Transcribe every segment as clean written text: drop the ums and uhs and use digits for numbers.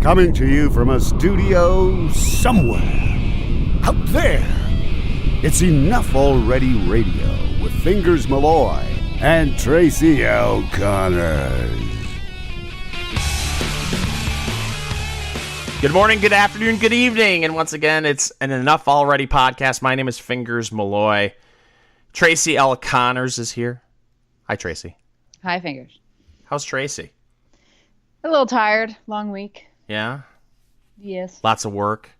Coming to you from a studio somewhere out there. It's Enough Already Radio with Fingers Malloy and Tracy O'Connor. Good morning, good afternoon, good evening, and once again, it's an Enough Already podcast. My name is Fingers Malloy. Tracy L. Connors is here. Hi, Tracy. Hi, Fingers. How's Tracy? A little tired. Long week. Yeah? Yes. Lots of work?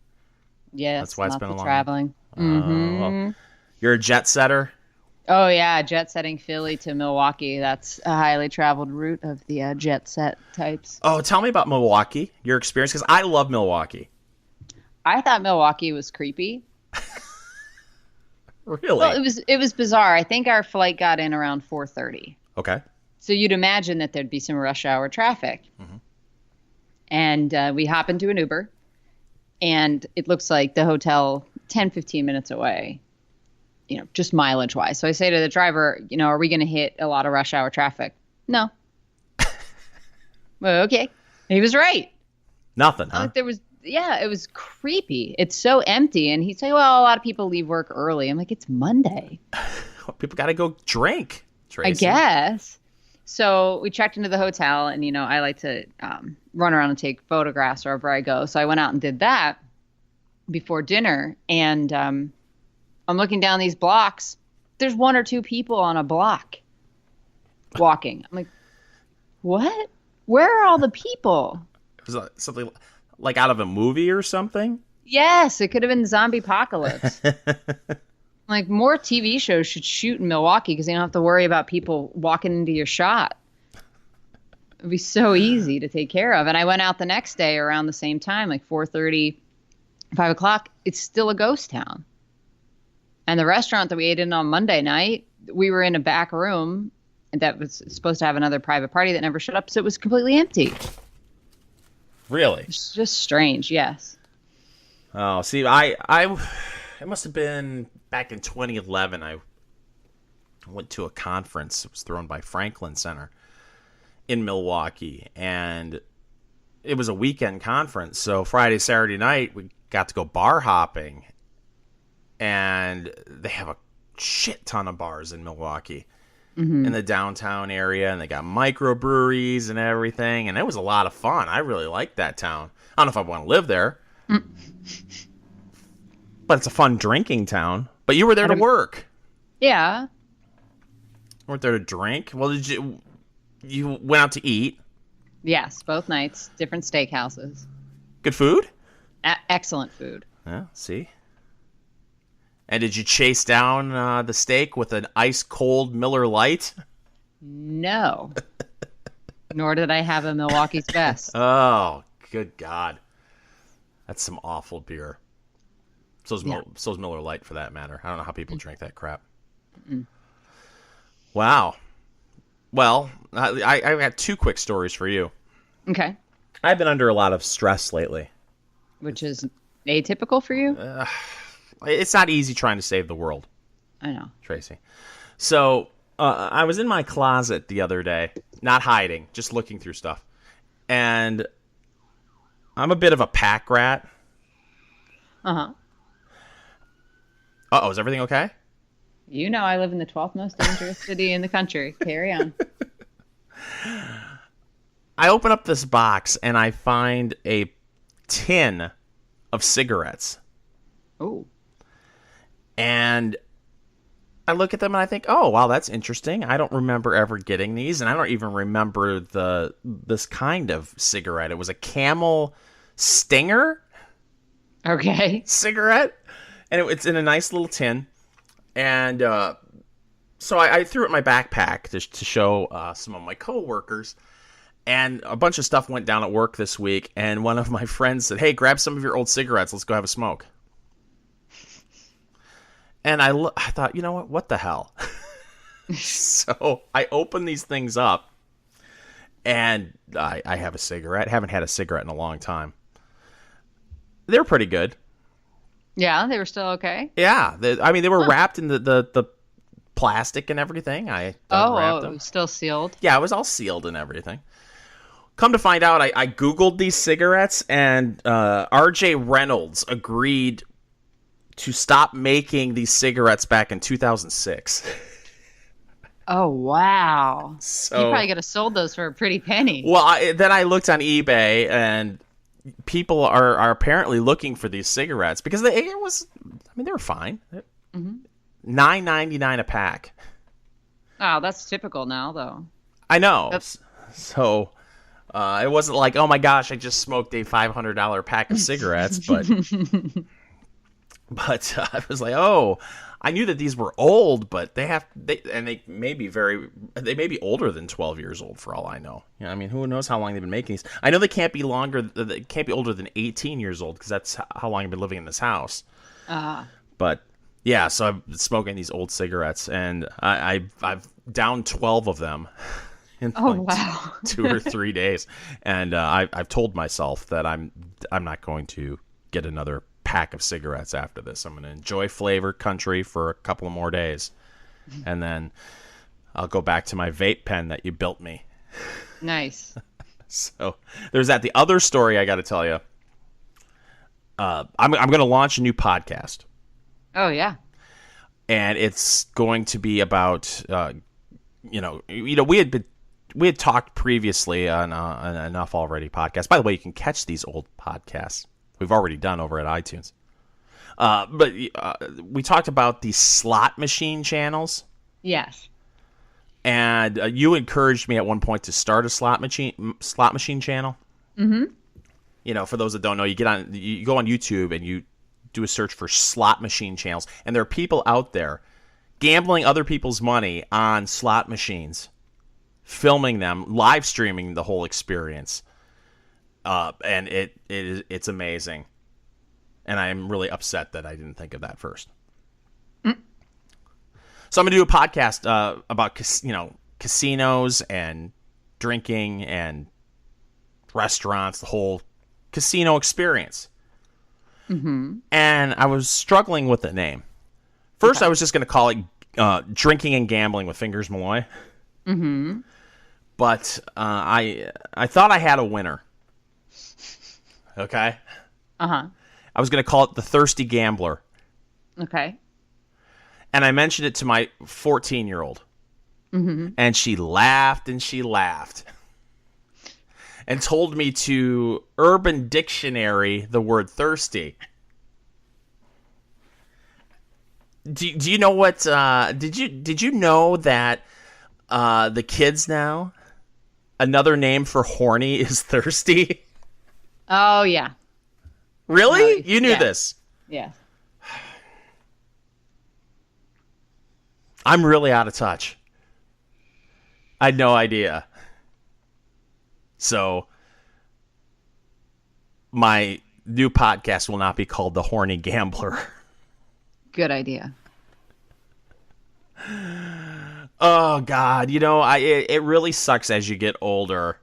Yes. That's why it's been a long traveling. Well, you're a jet setter? Oh, yeah. Jet setting Philly to Milwaukee. That's a highly traveled route of the jet set types. Oh, tell me about Milwaukee, your experience, because I love Milwaukee. I thought Milwaukee was creepy. Really? Well, it was bizarre. I think our flight got in around 4:30. Okay. So you'd imagine that there'd be some rush hour traffic. Mm-hmm. And we hop into an Uber, and it looks like the hotel 10, 15 minutes away, just mileage-wise. So I say to the driver, are we going to hit a lot of rush hour traffic? No. Well, okay. He was right. Nothing, huh? It was creepy. It's so empty. And he'd say, well, a lot of people leave work early. I'm like, it's Monday. People got to go drink, Tracy. I guess. So we checked into the hotel, and, I like to run around and take photographs wherever I go. So I went out and did that before dinner. And I'm looking down these blocks. There's one or two people on a block walking. I'm like, what? Where are all the people? It was something like out of a movie or something? Yes, it could have been Zombie Apocalypse. Like, more TV shows should shoot in Milwaukee because you don't have to worry about people walking into your shot. It would be so easy to take care of. And I went out the next day around the same time, like 4:30, 5 o'clock. It's still a ghost town. And the restaurant that we ate in on Monday night, we were in a back room that was supposed to have another private party that never showed up, so it was completely empty. Really? It's just strange, yes. Oh, see, it must have been back in 2011. I went to a conference. It was thrown by Franklin Center in Milwaukee, and it was a weekend conference. So Friday, Saturday night, we got to go bar hopping, and they have a shit ton of bars in Milwaukee. In the downtown area, and they got microbreweries and everything, and it was a lot of fun. I really liked that town. I don't know if I want to live there, but it's a fun drinking town. But you were there to work. Yeah. You weren't there to drink? Well, you went out to eat? Yes, both nights, different steakhouses. Good food? Excellent food. Yeah, see? And did you chase down the steak with an ice-cold Miller Lite? No. Nor did I have a Milwaukee's Best. Oh, good God. That's some awful beer. So's Miller Lite, for that matter. I don't know how people drink that crap. Wow. Well, I got two quick stories for you. Okay. I've been under a lot of stress lately. Which is atypical for you? It's not easy trying to save the world. I know. Tracy. So I was in my closet the other day, not hiding, just looking through stuff. And I'm a bit of a pack rat. Uh-huh. Uh-oh, is everything okay? You know I live in the 12th most dangerous city in the country. Carry on. I open up this box, and I find a tin of cigarettes. Oh. And I look at them and I think, oh, wow, that's interesting. I don't remember ever getting these, and I don't even remember this kind of cigarette. It was a Camel Stinger cigarette, and it's in a nice little tin. And so I threw it in my backpack to show some of my coworkers, and a bunch of stuff went down at work this week, and one of my friends said, hey, grab some of your old cigarettes. Let's go have a smoke. And I thought, you know what the hell? So I opened these things up, and I have a cigarette. Haven't had a cigarette in a long time. They're pretty good. Yeah, they were still okay? Yeah. They were wrapped in the plastic and everything. I unwrapped them. Still sealed? Yeah, it was all sealed and everything. come to find out, I Googled these cigarettes, and R.J. Reynolds agreed to stop making these cigarettes back in 2006. Oh, wow. So, You probably could have sold those for a pretty penny. Well, then I looked on eBay, and people are apparently looking for these cigarettes because they were fine. $9.99 a pack. Oh, that's typical now, though. I know. So it wasn't like, oh my gosh, I just smoked a $500 pack of cigarettes, but I was like, oh, I knew that these were old, but they may be older than 12 years old for all I know. I mean, who knows how long they've been making these? I know they can't be older than 18 years old because that's how long I've been living in this house. But yeah, so I've been smoking these old cigarettes, and I've downed 12 of them in wow. 2 or 3 days, and I've told myself that I'm not going to get another pack of cigarettes after this. I'm going to enjoy Flavor Country for a couple of more days, and then I'll go back to my vape pen that you built me. Nice. So there's that. The other story I got to tell you, I'm going to launch a new podcast. Oh, yeah. And it's going to be about, we had talked previously on an Enough Already podcast. By the way, you can catch these old podcasts we've already done over at iTunes. But we talked about the slot machine channels. Yes. And you encouraged me at one point to start a slot machine channel. Mm-hmm. For those that don't know, you go on YouTube and you do a search for slot machine channels, and there are people out there gambling other people's money on slot machines, filming them, live streaming the whole experience, and it's amazing. And I'm really upset that I didn't think of that first. So I'm gonna do a podcast about casinos and drinking and restaurants, the whole casino experience. Mm-hmm. And I was struggling with the name. First, I was just going to call it Drinking and Gambling with Fingers Malloy. Mm-hmm. But I thought I had a winner. Okay? Uh-huh. I was going to call it The Thirsty Gambler. Okay. And I mentioned it to my 14-year-old. Mm-hmm. And she laughed and she laughed. And told me to Urban Dictionary the word thirsty. Do you know what? Did you know that the kids now, another name for horny is thirsty? Oh yeah. Really? You knew this? Yeah. I'm really out of touch. I had no idea. So, my new podcast will not be called The Horny Gambler. Good idea. Oh, God. It really sucks as you get older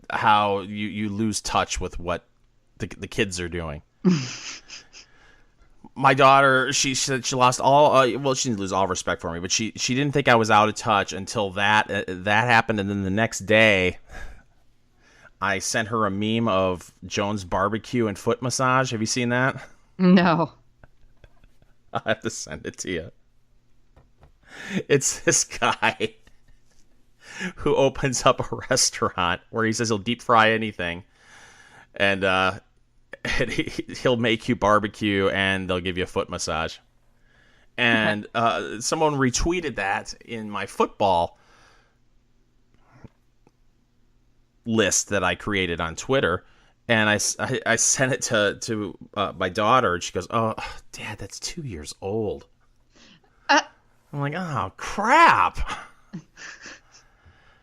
how you lose touch with what the kids are doing. My daughter, she said she lost all. She didn't lose all respect for me, but she didn't think I was out of touch until that happened, and then the next day, I sent her a meme of Jones barbecue and foot massage. Have you seen that? No. I'll have to send it to you. It's this guy who opens up a restaurant where he says he'll deep fry anything, and he'll make you barbecue and they'll give you a foot massage. And someone retweeted that in my football list that I created on Twitter, and I sent it to my daughter, and she goes, "Oh, Dad, that's 2 years old." I'm like, "Oh, crap."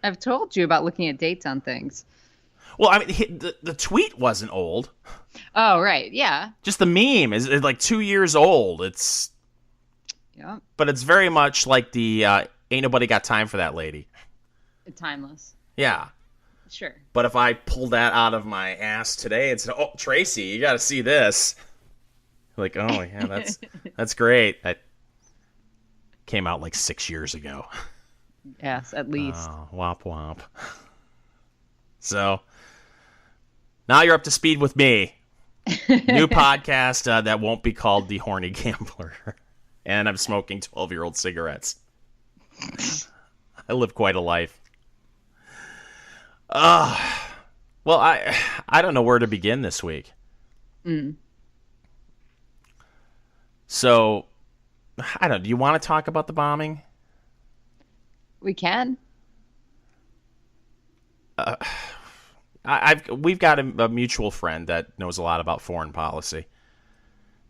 I've told you about looking at dates on things. Well, I mean, the tweet wasn't old. Oh, right. Yeah. Just the meme is like 2 years old. It's, yeah, but it's very much like the ain't nobody got time for that lady. Timeless. Yeah. Sure. But if I pulled that out of my ass today and said, "Oh, Tracy, you got to see this," like, oh yeah, that's great. That came out like 6 years ago. Yes, at least. Oh, womp womp. So now you're up to speed with me. New podcast that won't be called The Horny Gambler. And I'm smoking 12-year-old cigarettes. I live quite a life. Well, I don't know where to begin this week. So, I don't. Do you want to talk about the bombing? We can. We've got a mutual friend that knows a lot about foreign policy,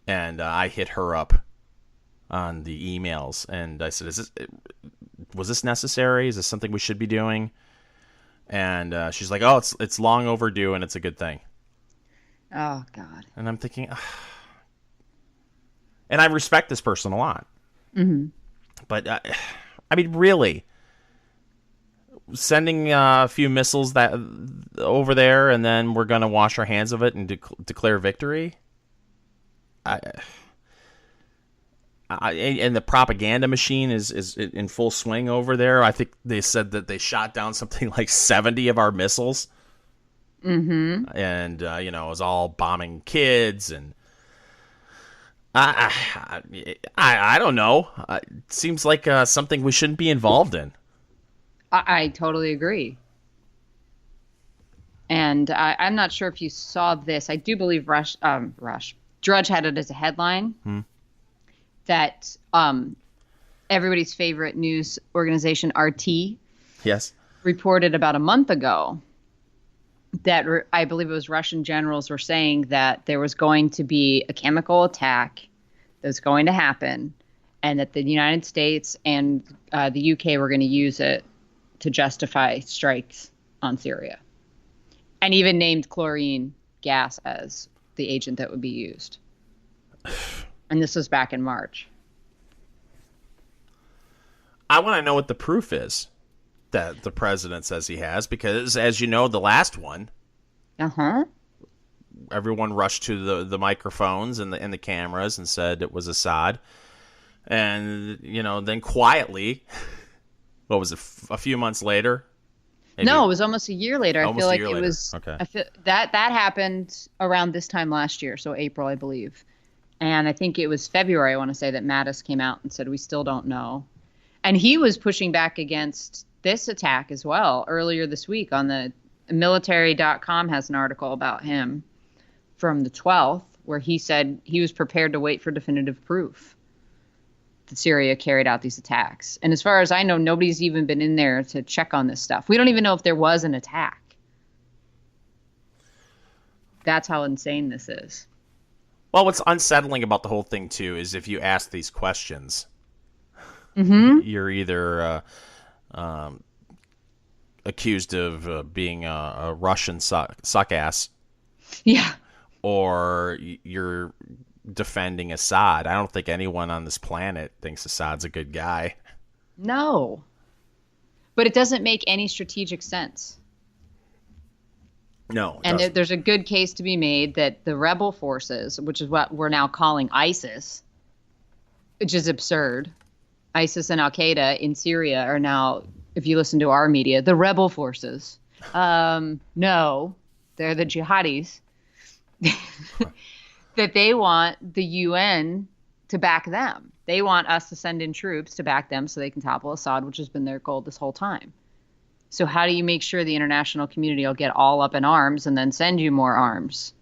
and I hit her up on the emails, and I said, was this necessary? Is this something we should be doing? And she's like, oh, it's long overdue, and it's a good thing. Oh, God. And I'm thinking, and I respect this person a lot. Mm-hmm. But, I mean, really, sending a few missiles that over there, and then we're going to wash our hands of it and declare victory? And the propaganda machine is in full swing over there. I think they said that they shot down something like 70 of our missiles. Mm-hmm. And, it was all bombing kids. And I don't know. It seems like something we shouldn't be involved in. I totally agree. And I'm not sure if you saw this. I do believe Drudge had it as a headline. That everybody's favorite news organization, RT, yes, reported about a month ago that I believe it was Russian generals were saying that there was going to be a chemical attack that was going to happen, and that the United States and the UK were going to use it to justify strikes on Syria, and even named chlorine gas as the agent that would be used. And this was back in March. I want to know what the proof is that the president says he has, because, as you know, the last one, everyone rushed to the microphones and the cameras and said it was Assad. And, then quietly, what was it, a few months later? Maybe? No, it was almost a year later. I feel like it was. Okay. I feel that happened around this time last year, so April, I believe. And I think it was February, I want to say, that Mattis came out and said, we still don't know. And he was pushing back against this attack as well earlier this week. On the military.com has an article about him from the 12th, where he said he was prepared to wait for definitive proof that Syria carried out these attacks. And as far as I know, nobody's even been in there to check on this stuff. We don't even know if there was an attack. That's how insane this is. Well, what's unsettling about the whole thing, too, is if you ask these questions, you're either accused of being a Russian suck-ass, or you're defending Assad. I don't think anyone on this planet thinks Assad's a good guy. No. But it doesn't make any strategic sense. No. And there's a good case to be made that the rebel forces, which is what we're now calling ISIS, which is absurd. ISIS and Al-Qaeda in Syria are now, if you listen to our media, the rebel forces. No, they're the jihadis. That they want the UN to back them. They want us to send in troops to back them so they can topple Assad, which has been their goal this whole time. So how do you make sure the international community will get all up in arms and then send you more arms?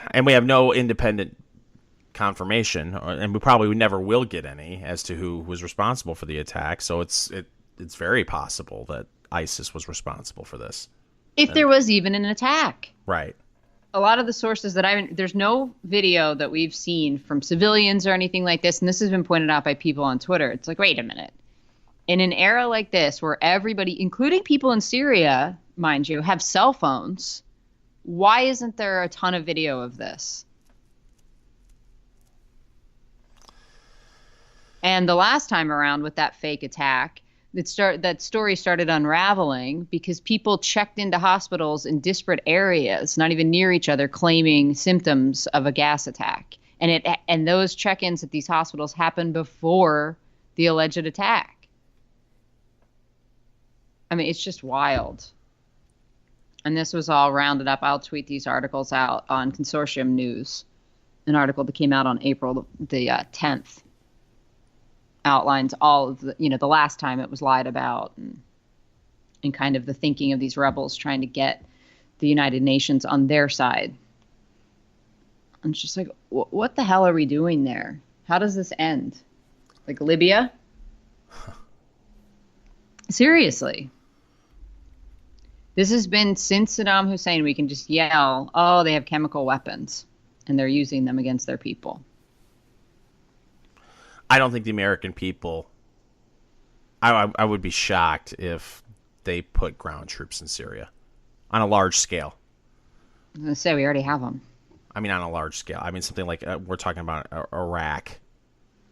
And we have no independent confirmation, and we probably never will get any, as to who was responsible for the attack. So it's very possible that ISIS was responsible for this. If there was even an attack. Right. A lot of the sources there's no video that we've seen from civilians or anything like this, and this has been pointed out by people on Twitter. It's like, wait a minute. In an era like this, where everybody, including people in Syria, mind you, have cell phones, why isn't there a ton of video of this? And the last time around with that fake attack, that story started unraveling because people checked into hospitals in disparate areas, not even near each other, claiming symptoms of a gas attack. And those check-ins at these hospitals happened before the alleged attack. I mean, it's just wild. And this was all rounded up. I'll tweet these articles out on Consortium News. An article that came out on April the 10th outlines all of the, the last time it was lied about and kind of the thinking of these rebels trying to get the United Nations on their side. And it's just like, what the hell are we doing there? How does this end? Like Libya? Seriously. This has been since Saddam Hussein. We can just yell, oh, they have chemical weapons, and they're using them against their people. I don't think the American people... I would be shocked if they put ground troops in Syria on a large scale. I was going to say, we already have them. I mean, on a large scale. I mean, something like we're talking about Iraq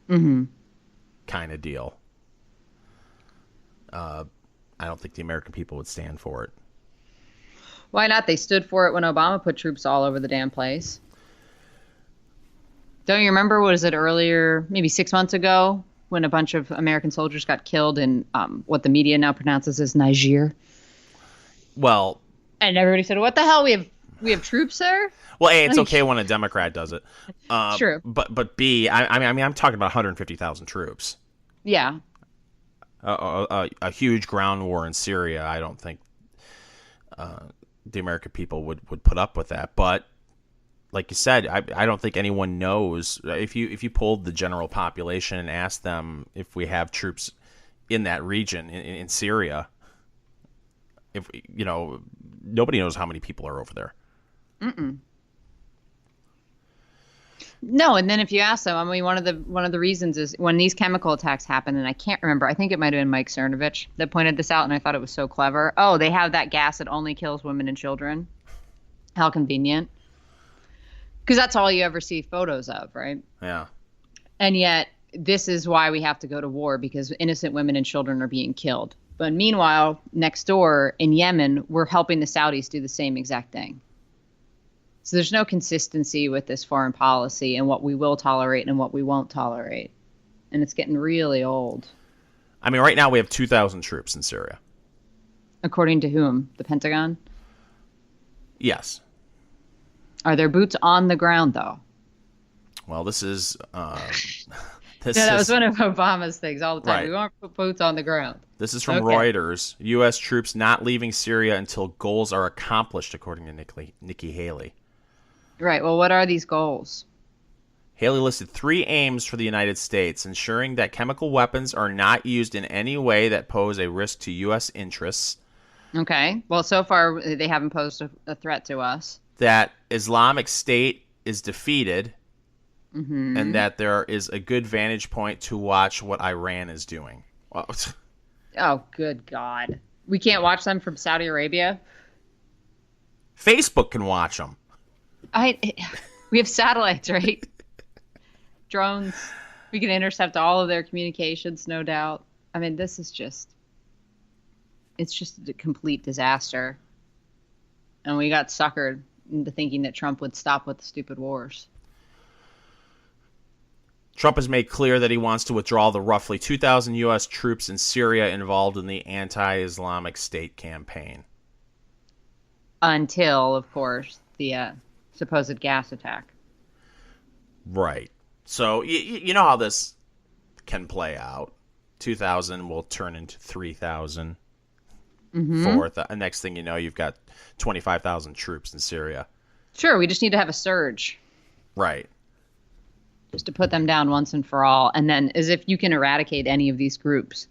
kind of deal. I don't think the American people would stand for it. Why not? They stood for it when Obama put troops all over the damn place. Don't you remember, was it earlier, maybe 6 months ago, when a bunch of American soldiers got killed in what the media now pronounces as Niger? Well... And everybody said, what the hell? We have troops there? Well, A, it's okay when a Democrat does it. True. But B, I mean, I'm talking about 150,000 troops. Yeah. A huge ground war in Syria, I don't think the American people would put up with that. But like you said, I don't think anyone knows. If you polled the general population and asked them if we have troops in that region in Syria, if nobody knows how many people are over there. No, and then if you ask them, I mean, one of the reasons is when these chemical attacks happen, and I can't remember, I think it might have been Mike Cernovich that pointed this out, and I thought it was so clever. Oh, they have that gas that only kills women and children. How convenient. Because that's all you ever see photos of, right? Yeah. And yet, this is why we have to go to war, because innocent women and children are being killed. But meanwhile, next door in Yemen, we're helping the Saudis do the same exact thing. So there's no consistency with this foreign policy and what we will tolerate and what we won't tolerate. And it's getting really old. I mean, right now we have 2,000 troops in Syria. According to whom? The Pentagon? Yes. Are there boots on the ground, though? Well, this is... that was one of Obama's things all the time. Right. We want to put boots on the ground. This is from Reuters. U.S. troops not leaving Syria until goals are accomplished, according to Nikki Haley. Right. Well, what are these goals? Haley listed 3 aims for the United States: ensuring that chemical weapons are not used in any way that pose a risk to U.S. interests. Okay. Well, so far, they haven't posed a threat to us. That Islamic State is defeated, and that there is a good vantage point to watch what Iran is doing. Well, oh, good God. We can't watch them from Saudi Arabia? Facebook can watch them. We have satellites, right? Drones. We can intercept all of their communications, no doubt. I mean, this is it's just a complete disaster. And we got suckered into thinking that Trump would stop with the stupid wars. Trump has made clear that he wants to withdraw the roughly 2,000 U.S. troops in Syria involved in the anti-Islamic State campaign. Until, of course, the supposed gas attack. Right. So, you know how this can play out. 2,000 will turn into 3,000. Next thing you know, you've got 25,000 troops in Syria. Sure, we just need to have a surge. Right. Just to put them down once and for all. And then, as if you can eradicate any of these groups.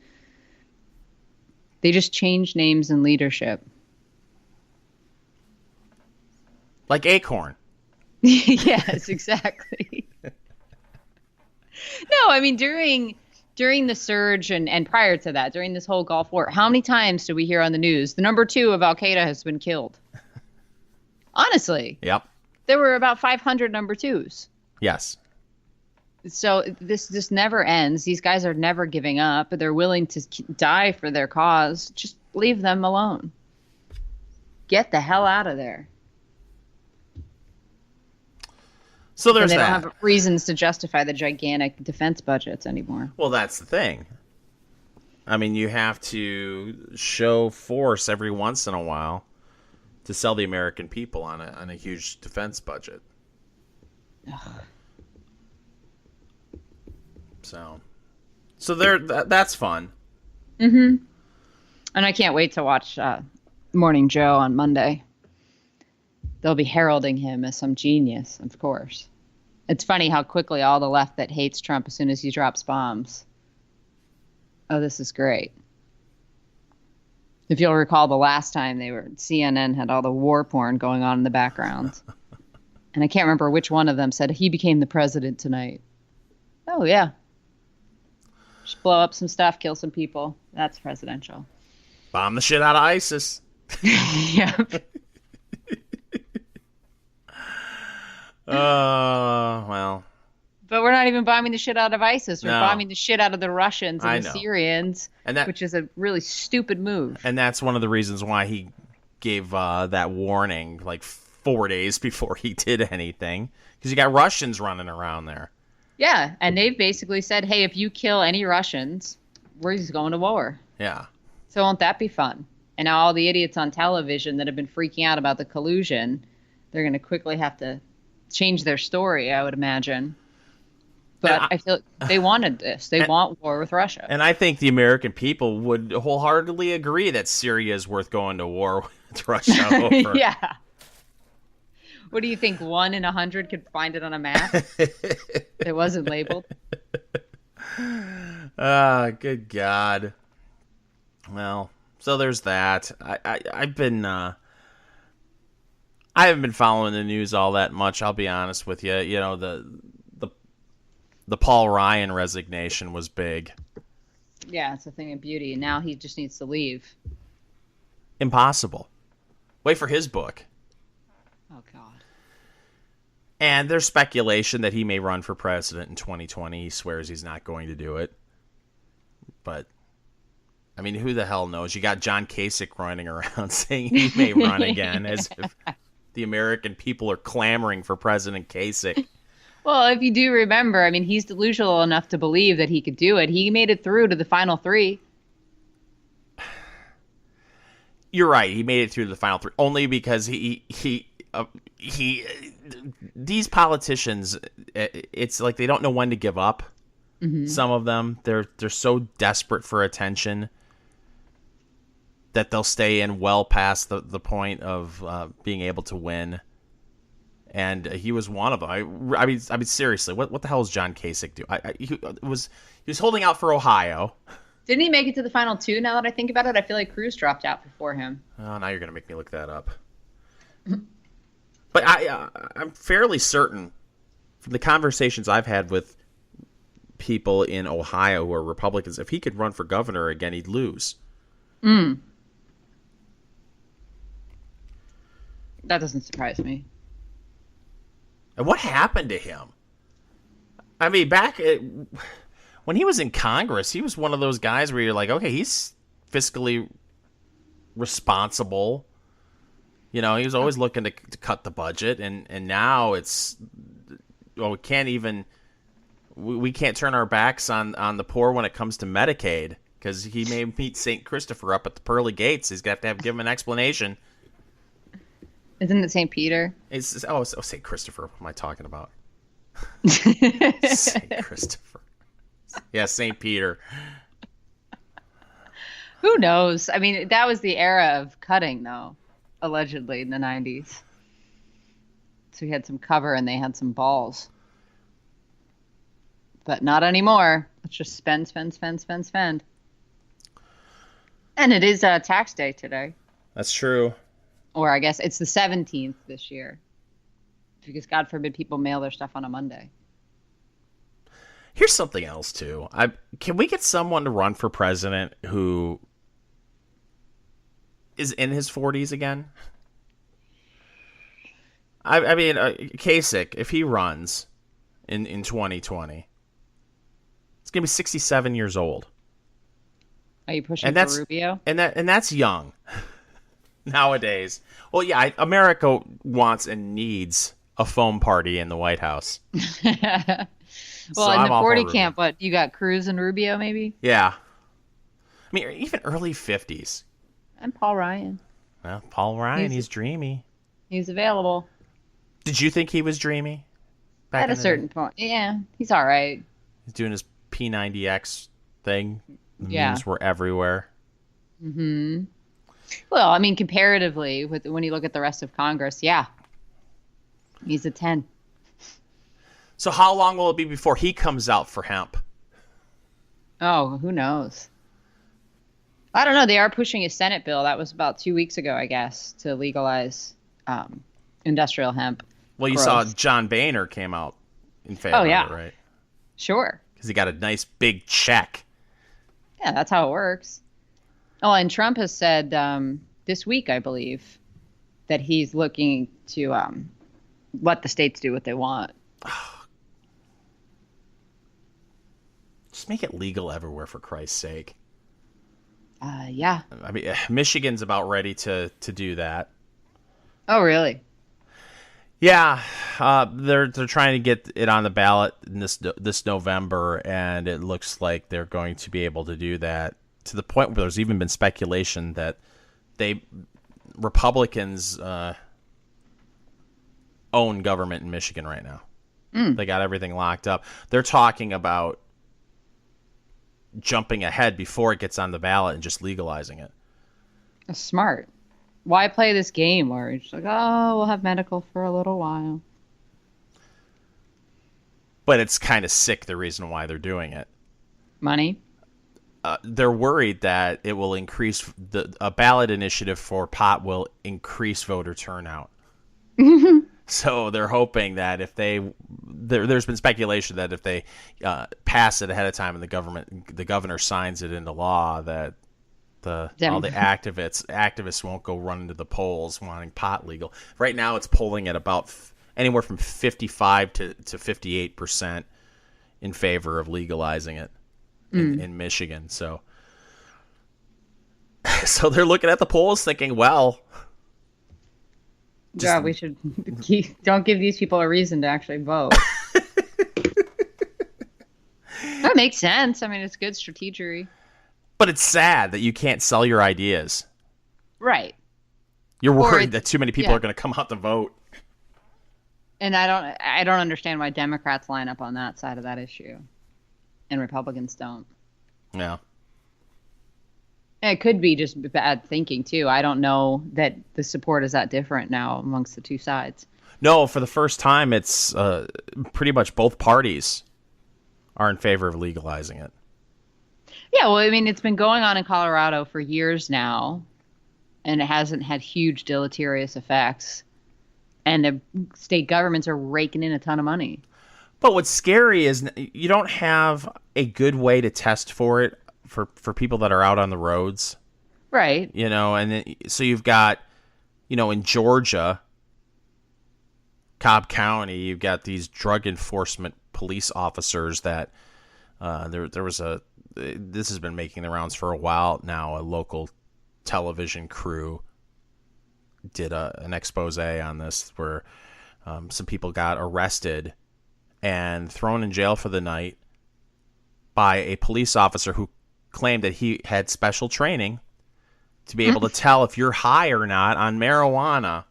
They just change names and leadership. Like Acorn. Yes, exactly. No, I mean, during the surge and prior to that, during this whole Gulf War, how many times do we hear on the news, the number 2 of Al-Qaeda has been killed? Honestly. Yep. There were about 500 number 2s. Yes. So this never ends. These guys are never giving up. They're willing to die for their cause. Just leave them alone. Get the hell out of there. So there's and they that. don't have reasons to justify the gigantic defense budgets anymore. Well, that's the thing. I mean, you have to show force every once in a while to sell the American people on a huge defense budget. So that's fun. Mm-hmm. And I can't wait to watch Morning Joe on Monday. They'll be heralding him as some genius, of course. It's funny how quickly all the left that hates Trump as soon as he drops bombs. Oh, this is great. If you'll recall, the last time CNN had all the war porn going on in the background. And I can't remember which one of them said, he became the president tonight. Oh, yeah. Just blow up some stuff, kill some people. That's presidential. Bomb the shit out of ISIS. Yep. Well. But we're not even bombing the shit out of ISIS. We're bombing the shit out of the Russians and the Syrians, which is a really stupid move. And that's one of the reasons why he gave that warning like 4 days before he did anything. Because you got Russians running around there. Yeah, and they've basically said, hey, if you kill any Russians, we're just going to war. Yeah. So won't that be fun? And now all the idiots on television that have been freaking out about the collusion, they're going to quickly have to change their story, I would imagine. But I feel like they wanted this. They want war with Russia. And I think the American people would wholeheartedly agree that Syria is worth going to war with Russia over. Yeah. What do you think? 1 in 100 could find it on a map? It wasn't labeled. Good God. Well, so there's that. I haven't been following the news all that much. I'll be honest with you. You know, the Paul Ryan resignation was big. Yeah, it's a thing of beauty. And now he just needs to leave. Impossible. Wait for his book. Oh, God. And there's speculation that he may run for president in 2020. He swears he's not going to do it. But, I mean, who the hell knows? You got John Kasich running around saying he may run again, as if the American people are clamoring for President Kasich. Well, if you do remember, I mean, he's delusional enough to believe that he could do it. He made it through to the final 3. You're right. He made it through the final 3 only because these politicians, it's like they don't know when to give up. Mm-hmm. Some of them, they're so desperate for attention that they'll stay in well past the point of being able to win. And he was one of them. I mean, seriously, what the hell is John Kasich do? He was holding out for Ohio. Didn't he make it to the final 2? Now that I think about it, I feel like Cruz dropped out before him. Oh, now you're gonna make me look that up. But I'm fairly certain from the conversations I've had with people in Ohio who are Republicans, if he could run for governor again, he'd lose. That doesn't surprise me. And what happened to him? I mean, when he was in Congress, he was one of those guys where you're like, okay, he's fiscally responsible. You know, he was always looking to cut the budget, and now it's, well, we can't turn our backs on the poor when it comes to Medicaid, because he may meet St. Christopher up at the pearly gates. He's got to give him an explanation. Isn't it St. Peter? It's St. Christopher. What am I talking about? St. Christopher. Yeah, St. Peter. Who knows? I mean, that was the era of cutting, though, allegedly, in the 90s. So we had some cover and they had some balls. But not anymore. Let's just spend. And it is tax day today. That's true. Or I guess it's the 17th this year. Because God forbid people mail their stuff on a Monday. Here's something else, too. Can we get someone to run for president who is in his 40s again? I mean, Kasich, if he runs in 2020, it's going to be 67 years old. Are you pushing for Rubio? And that's young. Nowadays. Well, yeah, America wants and needs a foam party in the White House. Well, in the 40 camp, what, you got Cruz and Rubio, maybe? Yeah. I mean, even early 50s. And Paul Ryan. Well, Paul Ryan, he's dreamy. He's available. Did you think he was dreamy? Back At a certain point. Yeah, he's all right. He's doing his P90X thing. The Yeah. memes were everywhere. Mm-hmm. Well, I mean, comparatively, when you look at the rest of Congress, yeah. He's a 10. So how long will it be before he comes out for hemp? Oh, who knows? I don't know. They are pushing a Senate bill. That was about 2 weeks ago, I guess, to legalize industrial hemp. Well, you Gross. saw John Boehner came out in favor Oh, yeah. of it, right? Sure. Because he got a nice big check. Yeah, that's how it works. Oh, and Trump has said this week, I believe, that he's looking to let the states do what they want. Just make it legal everywhere, for Christ's sake. Yeah. I mean, Michigan's about ready to do that. Oh, really? Yeah, they're trying to get it on the ballot in this November, and it looks like they're going to be able to do that to the point where there's even been speculation that Republicans own government in Michigan right now. They got everything locked up. They're talking about jumping ahead before it gets on the ballot and just legalizing it. That's smart. Why play this game where it's like, oh, we'll have medical for a little while? But it's kind of sick, the reason why they're doing it. Money? They're worried that it will increase a ballot initiative for pot will increase voter turnout. So they're hoping that if there's been speculation that if they pass it ahead of time and the governor signs it into law, that all the activists won't go run into the polls wanting pot legal. Right now, it's polling at about anywhere from 55 to 58% in favor of legalizing it in Michigan. So they're looking at the polls, thinking, well. Yeah, we should don't give these people a reason to actually vote. That makes sense. I mean, it's good strategery. But it's sad that you can't sell your ideas. Right. You're worried that too many people are going to come out to vote. And I don't understand why Democrats line up on that side of that issue and Republicans don't. Yeah. It could be just bad thinking, too. I don't know that the support is that different now amongst the two sides. No, for the first time, it's pretty much both parties are in favor of legalizing it. Yeah, well, I mean, it's been going on in Colorado for years now, and it hasn't had huge deleterious effects. And the state governments are raking in a ton of money. But what's scary is you don't have a good way to test for it for people that are out on the roads. Right. You know, and then, so you've got, in Georgia, Cobb County, you've got these drug enforcement police officers that there was this has been making the rounds for a while now. A local television crew did an expose on this where some people got arrested and thrown in jail for the night by a police officer who claimed that he had special training to be able to tell if you're high or not on marijuana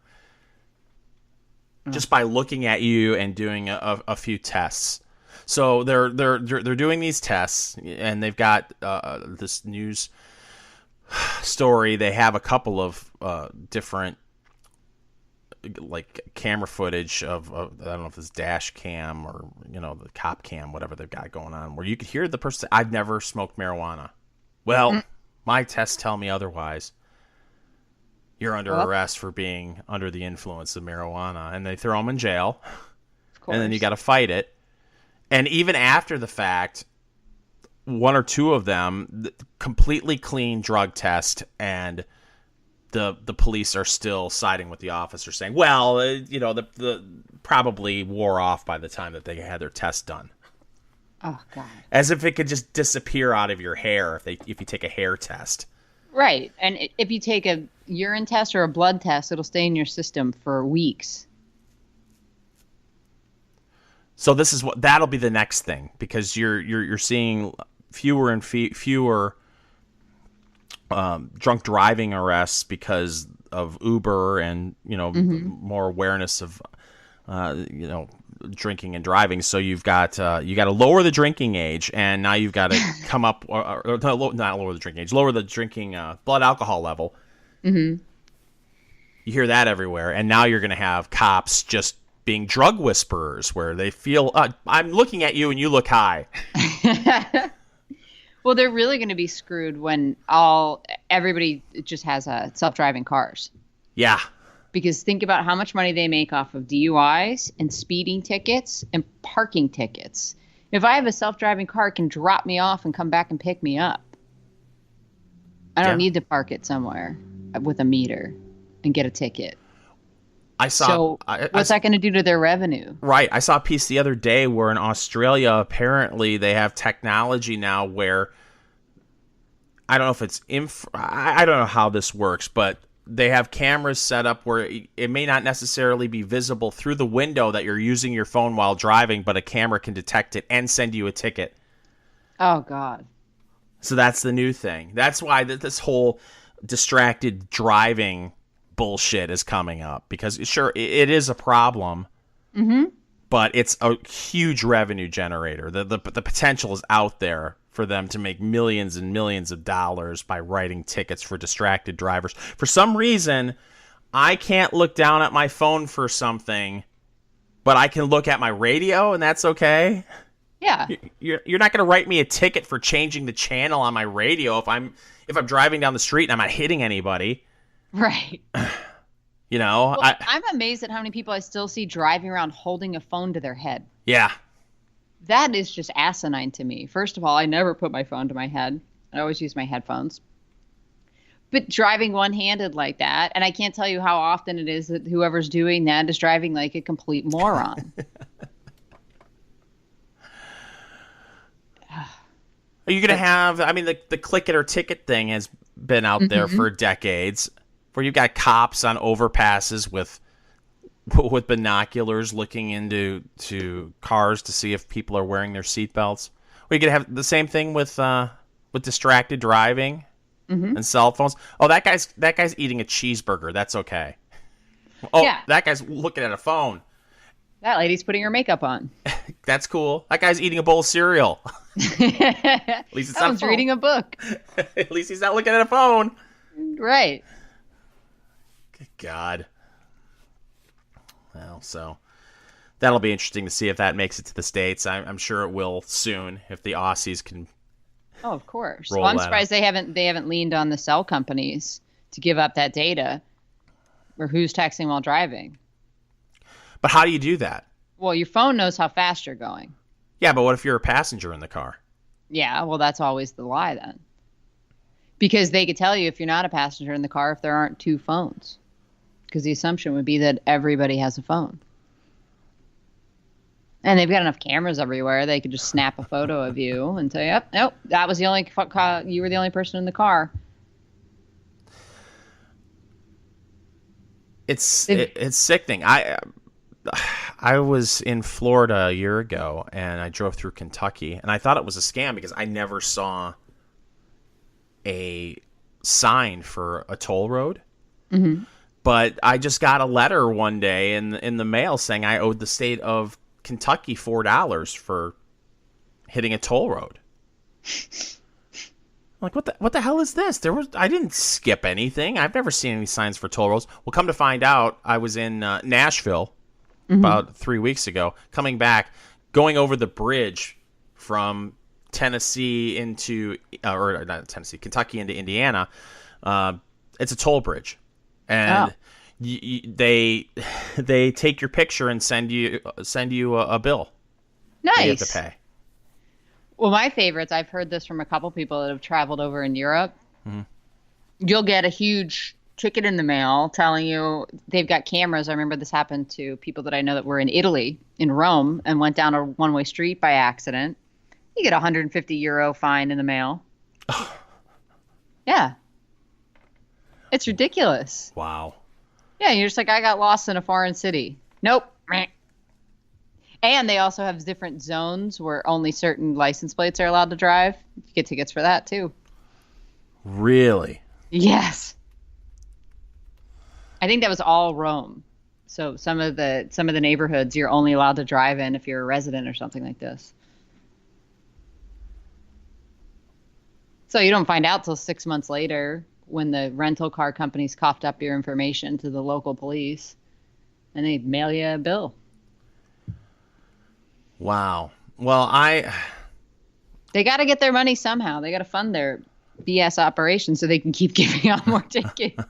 just by looking at you and doing a few tests. So they're doing these tests, and they've got this news story. They have a couple of different like camera footage of I don't know if it's dash cam or the cop cam, whatever they've got going on, where you could hear the person. I've never smoked marijuana. Well, my tests tell me otherwise. You're under arrest for being under the influence of marijuana, and they throw them in jail. Of course. And then you got to fight it. And even after the fact, one or two of them completely clean drug test, and the police are still siding with the officer, saying, well, the probably wore off by the time that they had their test done. Oh, God. As if it could just disappear out of your hair if you take a hair test. Right. And if you take a urine test or a blood test, it'll stay in your system for weeks. So that'll be the next thing, because you're seeing fewer and fewer drunk driving arrests because of Uber and, more awareness of, drinking and driving. So you got to lower the drinking age, and now you've got to come up, or not lower the drinking age, lower the drinking blood alcohol level. Mm-hmm. You hear that everywhere, and now you're going to have cops just being drug whisperers, where they feel, I'm looking at you and you look high. Well, they're really going to be screwed when everybody just has self-driving cars. Yeah. Because think about how much money they make off of DUIs and speeding tickets and parking tickets. If I have a self-driving car, it can drop me off and come back and pick me up. I don't need to park it somewhere with a meter and get a ticket. What's that going to do to their revenue? Right. I saw a piece the other day where in Australia, apparently they have technology now where, I don't know if it's I don't know how this works, but they have cameras set up where it may not necessarily be visible through the window that you're using your phone while driving, but a camera can detect it and send you a ticket. Oh, God. So that's the new thing. That's why this whole distracted driving bullshit is coming up, because sure, it is a problem, but it's a huge revenue generator. The potential is out there for them to make millions and millions of dollars by writing tickets for distracted drivers. For some reason, I can't look down at my phone for something, but I can look at my radio, and that's okay. Yeah. You're not going to write me a ticket for changing the channel on my radio if I'm driving down the street and I'm not hitting anybody. Right. Well, I'm amazed at how many people I still see driving around holding a phone to their head. Yeah. That is just asinine to me. First of all, I never put my phone to my head. I always use my headphones. But driving one-handed like that, and I can't tell you how often it is that whoever's doing that is driving like a complete moron. Are you going to have, the click it or ticket thing has been out there for decades, where you've got cops on overpasses with binoculars looking into cars to see if people are wearing their seatbelts. Or you could have the same thing with distracted driving and cell phones. Oh, that guy's eating a cheeseburger. That's okay. Oh, yeah. That guy's looking at a phone. That lady's putting her makeup on. That's cool. That guy's eating a bowl of cereal. At least it's not reading a book. At least he's not looking at a phone. Right. Good God. Well, so that'll be interesting to see if that makes it to the States. I'm sure it will soon if the Aussies can. Oh, of course. Well, I'm surprised they haven't leaned on the cell companies to give up that data, or who's texting while driving. But how do you do that? Well, your phone knows how fast you're going. Yeah, but what if you're a passenger in the car? Yeah, well, that's always the lie then. Because they could tell you if you're not a passenger in the car if there aren't two phones. Because the assumption would be that everybody has a phone. And they've got enough cameras everywhere. They could just snap a photo of you and say, "Yep, nope, that was you were the only person in the car." It's sickening. I was in Florida a year ago, and I drove through Kentucky, and I thought it was a scam because I never saw a sign for a toll road. Mm-hmm. But I just got a letter one day in the mail saying I owed the state of Kentucky $4 for hitting a toll road. I'm like, what the hell is this? I didn't skip anything. I've never seen any signs for toll roads. Well, come to find out, I was in Nashville about 3 weeks ago, coming back, going over the bridge from Tennessee into, or not Tennessee, Kentucky into Indiana. It's a toll bridge. And they take your picture and send you a bill. Nice. That you have to pay. Well, my favorites, I've heard this from a couple people that have traveled over in Europe. Mm-hmm. You'll get a huge ticket in the mail telling you they've got cameras. I remember this happened to people that I know that were in Italy, in Rome, and went down a one-way street by accident. You get a €150 fine in the mail. Yeah. It's ridiculous. Wow. Yeah, you're just like, I got lost in a foreign city. Nope. And they also have different zones where only certain license plates are allowed to drive. You get tickets for that, too. Really? Yes. I think that was all Rome. So some of the neighborhoods you're only allowed to drive in if you're a resident or something like this. So you don't find out till 6 months later when the rental car companies coughed up your information to the local police and they mail you a bill. Wow. Well, They got to get their money somehow. They got to fund their BS operation so they can keep giving out more tickets.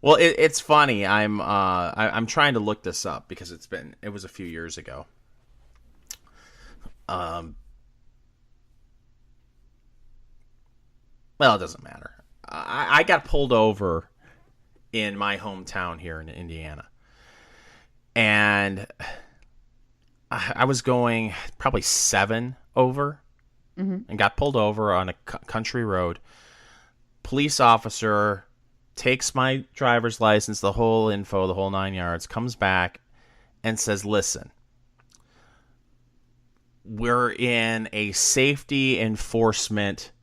well, it's funny. I'm trying to look this up because it was a few years ago. Well, it doesn't matter. I got pulled over in my hometown here in Indiana. And I was going probably 7 over and got pulled over on a country road. Police officer takes my driver's license, the whole info, the whole 9 yards, comes back and says, listen, we're in a safety enforcement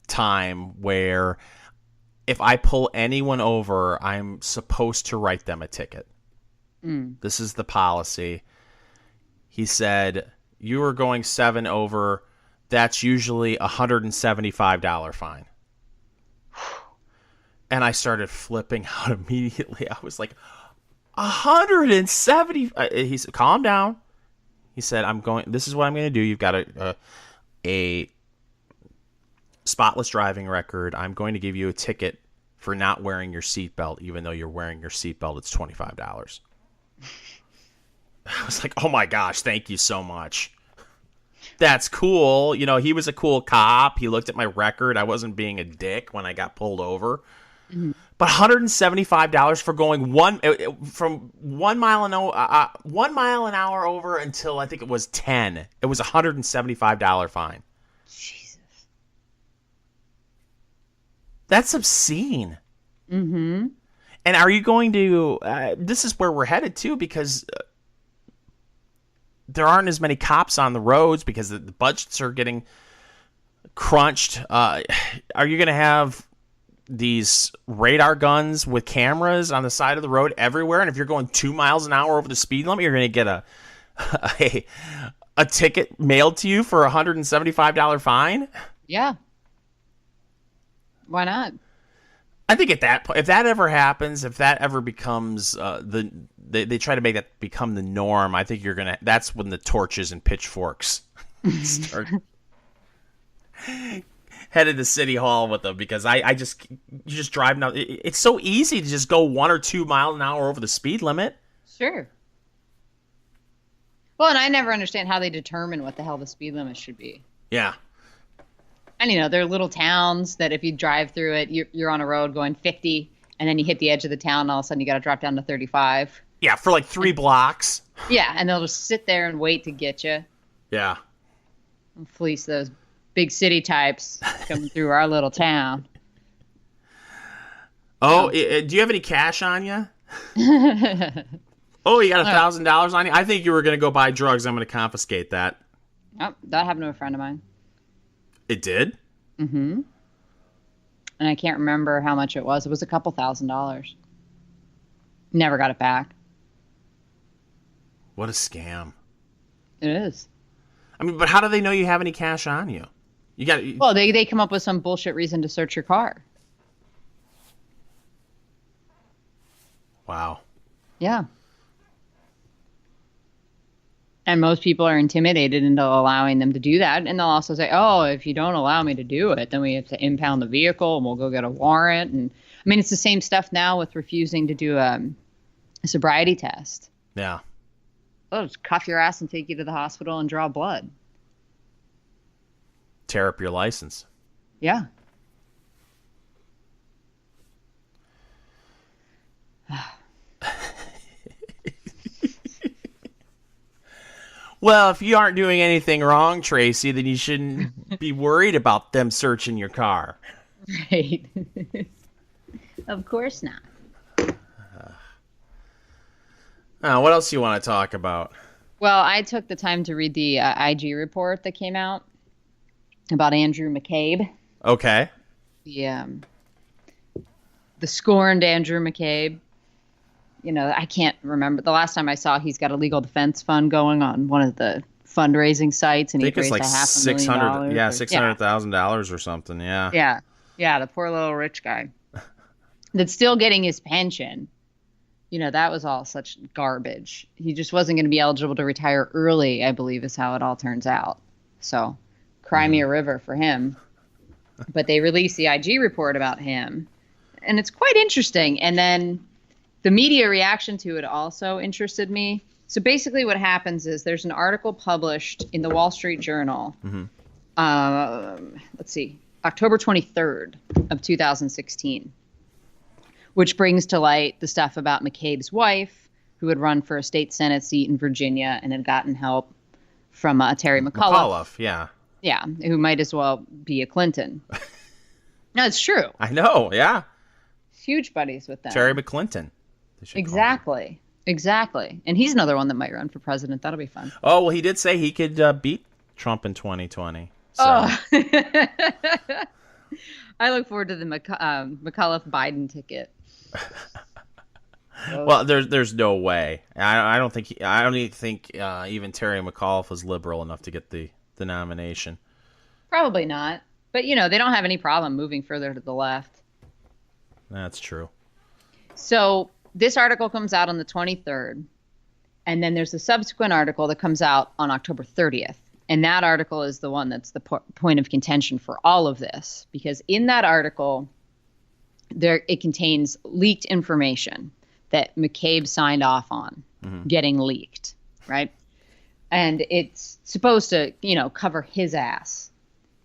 time where if I pull anyone over, I'm supposed to write them a ticket. This is the policy. He said, you are going 7 over. That's usually $175 fine. And I started flipping out immediately. I was like, 170. He said, calm down. He said, this is what I'm going to do. You've got a spotless driving record. I'm going to give you a ticket for not wearing your seatbelt, even though you're wearing your seatbelt. It's $25. I was like, oh my gosh, thank you so much. That's cool. You know, he was a cool cop. He looked at my record. I wasn't being a dick when I got pulled over. Mm-hmm. But $175 for going from 1 mile an hour over until I think it was 10. It was $175 fine. Jesus. That's obscene. Mm-hmm. And are you going to... this is where we're headed, too, because there aren't as many cops on the roads because the budgets are getting crunched. Are you going to have these radar guns with cameras on the side of the road everywhere? And if you're going 2 miles an hour over the speed limit, you're going to get a ticket mailed to you for a $175 fine? Yeah. Why not? I think at that point, if that ever happens, if that ever becomes they try to make that become the norm, I think that's when the torches and pitchforks start headed to City Hall with them, because you just drive now. It's so easy to just go 1 or 2 miles an hour over the speed limit. Sure. Well, and I never understand how they determine what the hell the speed limit should be. Yeah. And, there are little towns that if you drive through it, you're on a road going 50, and then you hit the edge of the town, and all of a sudden you got to drop down to 35. Yeah, for like 3 blocks. Yeah, and they'll just sit there and wait to get you. Yeah. And fleece those big city types coming through our little town. Oh, do you have any cash on you? Oh, you got $1,000 on you? I think you were going to go buy drugs. I'm going to confiscate that. Oh, that happened to a friend of mine. It did? Mm-hmm. And I can't remember how much it was. It was a couple $1,000s. Never got it back. What a scam. It is. I mean, but how do they know you have any cash on you? Well, they come up with some bullshit reason to search your car. Wow. Yeah. And most people are intimidated into allowing them to do that. And they'll also say, oh, if you don't allow me to do it, then we have to impound the vehicle and we'll go get a warrant. And I mean, it's the same stuff now with refusing to do a sobriety test. Yeah. They'll just cuff your ass and take you to the hospital and draw blood. Tear up your license. Yeah. Well, if you aren't doing anything wrong, Tracy, then you shouldn't be worried about them searching your car. Right. Of course not. What else do you want to talk about? Well, I took the time to read the IG report that came out. about Andrew McCabe. Okay. The scorned Andrew McCabe. I can't remember. The last time I saw he's got a legal defense fund going on one of the fundraising sites, and I he think it's raised like $500,000. Yeah, $600,000 or something. Yeah. Yeah, the poor little rich guy that's still getting his pension. That was all such garbage. He just wasn't going to be eligible to retire early, I believe, is how it all turns out. So, cry me a river for him. But they released the IG report about him, and it's quite interesting. And then the media reaction to it also interested me. So basically what happens is there's an article published in the Wall Street Journal, October 23rd of 2016, which brings to light the stuff about McCabe's wife, who had run for a state Senate seat in Virginia and had gotten help from Terry McAuliffe. Yeah. Yeah, who might as well be a Clinton. No, it's true. I know, yeah. Huge buddies with them. Terry McClinton. Exactly. And he's another one that might run for president. That'll be fun. Oh, well, he did say he could beat Trump in 2020. So. Oh. I look forward to the McAuliffe-Biden ticket. Well, there's no way. I don't think even Terry McAuliffe was liberal enough to get the nomination. Probably not. But, they don't have any problem moving further to the left. That's true. So this article comes out on the 23rd, and then there's a subsequent article that comes out on October 30th. And that article is the one that's the point of contention for all of this, because in that article, it contains leaked information that McCabe signed off on getting leaked, right? And it's supposed to, cover his ass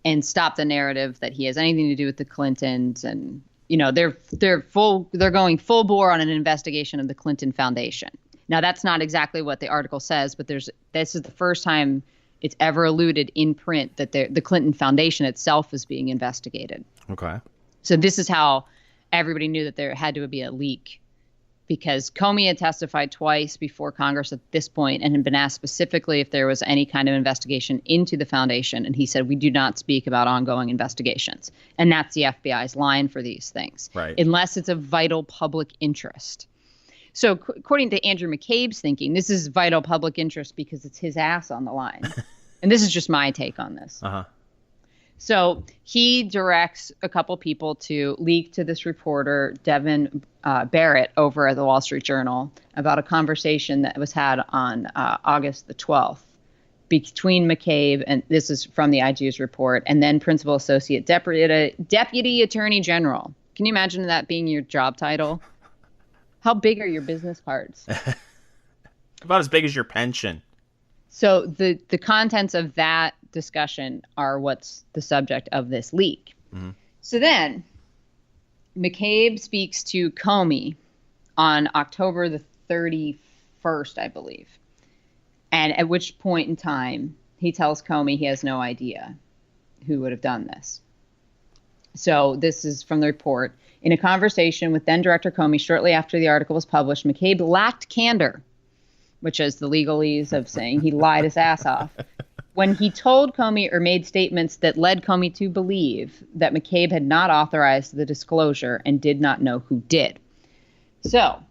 and stop the narrative that he has anything to do with the Clintons. And, they're going full bore on an investigation of the Clinton Foundation. Now, that's not exactly what the article says, but this is the first time it's ever alluded in print that the Clinton Foundation itself is being investigated. Okay. So this is how everybody knew that there had to be a leak, because Comey had testified twice before Congress at this point and had been asked specifically if there was any kind of investigation into the foundation. And he said, we do not speak about ongoing investigations. And that's the FBI's line for these things, right? Unless it's of vital public interest. So according to Andrew McCabe's thinking, this is vital public interest because it's his ass on the line. And this is just my take on this. Uh-huh. So he directs a couple people to leak to this reporter, Devin Barrett, over at the Wall Street Journal about a conversation that was had on August the 12th between McCabe, and this is from the IG's report, and then Principal Associate Deputy Attorney General. Can you imagine that being your job title? How big are your business cards? About as big as your pension. So the contents of that discussion are what's the subject of this leak. Mm-hmm. So then McCabe speaks to Comey on October the 31st, I believe. And at which point in time he tells Comey he has no idea who would have done this. So this is from the report. In a conversation with then Director Comey shortly after the article was published, McCabe lacked candor, which is the legalese of saying he lied his ass off, when he told Comey or made statements that led Comey to believe that McCabe had not authorized the disclosure and did not know who did. So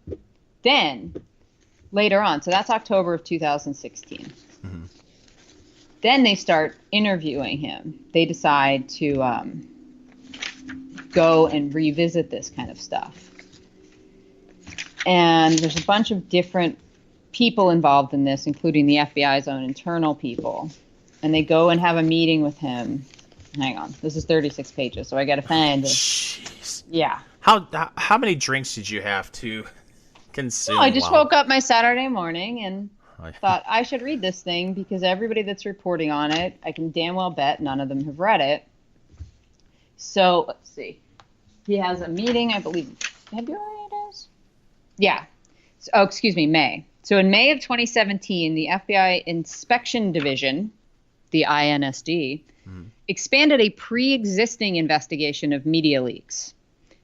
then later on, so that's October of 2016. Mm-hmm. Then they start interviewing him. They decide to go and revisit this kind of stuff. And there's a bunch of different people involved in this, including the FBI's own internal people. And they go and have a meeting with him. Hang on. This is 36 pages, so I got to find it. Jeez. Yeah. How many drinks did you have to consume? I just woke up my Saturday morning and thought I should read this thing because everybody that's reporting on it, I can damn well bet none of them have read it. So let's see. He has a meeting, I believe, February it is? Yeah. May. So in May of 2017, the FBI Inspection Division, the INSD, expanded a pre-existing investigation of media leaks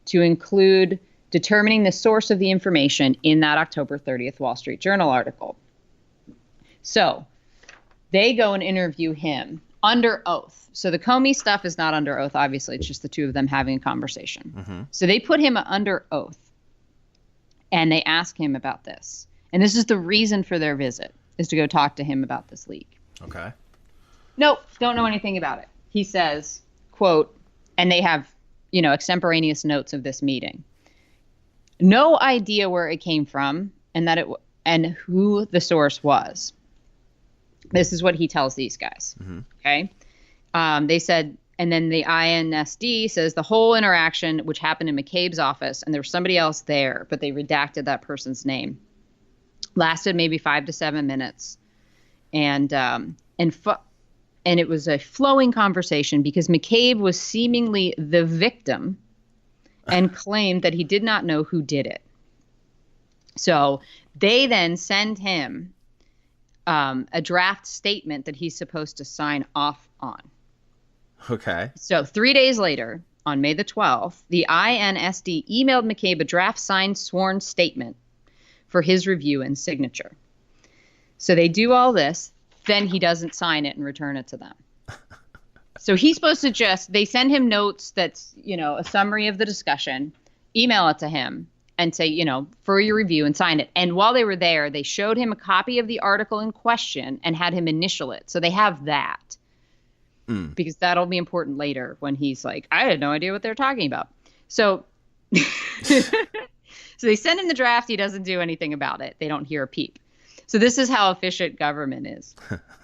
to include determining the source of the information in that October 30th Wall Street Journal article. So they go and interview him under oath. So the Comey stuff is not under oath, obviously. It's just the two of them having a conversation. Mm-hmm. So they put him under oath, and they ask him about this. And this is the reason for their visit, is to go talk to him about this leak. Okay. Nope, don't know anything about it. He says, quote, and they have, extemporaneous notes of this meeting. No idea where it came from and who the source was. This is what he tells these guys. Mm-hmm. Okay. They said, and then the INSD says the whole interaction, which happened in McCabe's office, and there was somebody else there, but they redacted that person's name, lasted maybe 5 to 7 minutes. And it was a flowing conversation because McCabe was seemingly the victim and claimed that he did not know who did it. So they then send him a draft statement that he's supposed to sign off on. Okay. So 3 days later, on May the 12th, the INSD emailed McCabe a draft signed sworn statement for his review and signature. So they do all this. Then he doesn't sign it and return it to them. So he's supposed to they send him notes that's, a summary of the discussion, email it to him and say, for your review and sign it. And while they were there, they showed him a copy of the article in question and had him initial it. So they have that because that'll be important later when he's like, I had no idea what they're talking about. So, so they send him the draft. He doesn't do anything about it. They don't hear a peep. So this is how efficient government is.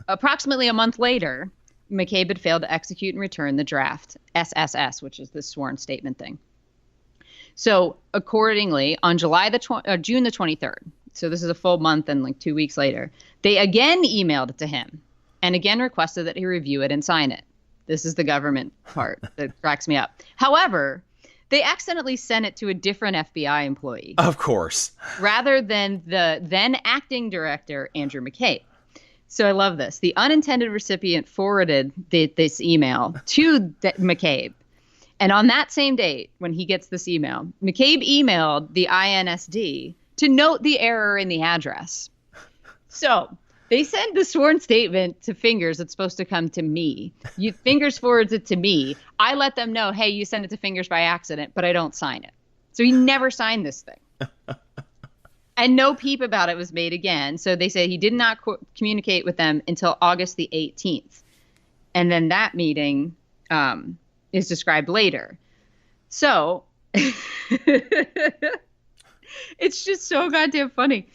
Approximately a month later, McCabe had failed to execute and return the draft SSS, which is this sworn statement thing. So accordingly, on June the 23rd, so this is a full month and like 2 weeks later, they again emailed it to him and again requested that he review it and sign it. This is the government part that cracks me up. However, they accidentally sent it to a different FBI employee. Of course. Rather than the then acting director, Andrew McCabe. So I love this. The unintended recipient forwarded this email to McCabe. And on that same date, when he gets this email, McCabe emailed the INSD to note the error in the address. So they send the sworn statement to Fingers. It's supposed to come to me. Fingers forwards it to me. I let them know, hey, you sent it to Fingers by accident, but I don't sign it. So he never signed this thing. And no peep about it was made again. So they say he did not communicate with them until August the 18th. And then that meeting is described later. So it's just so goddamn funny.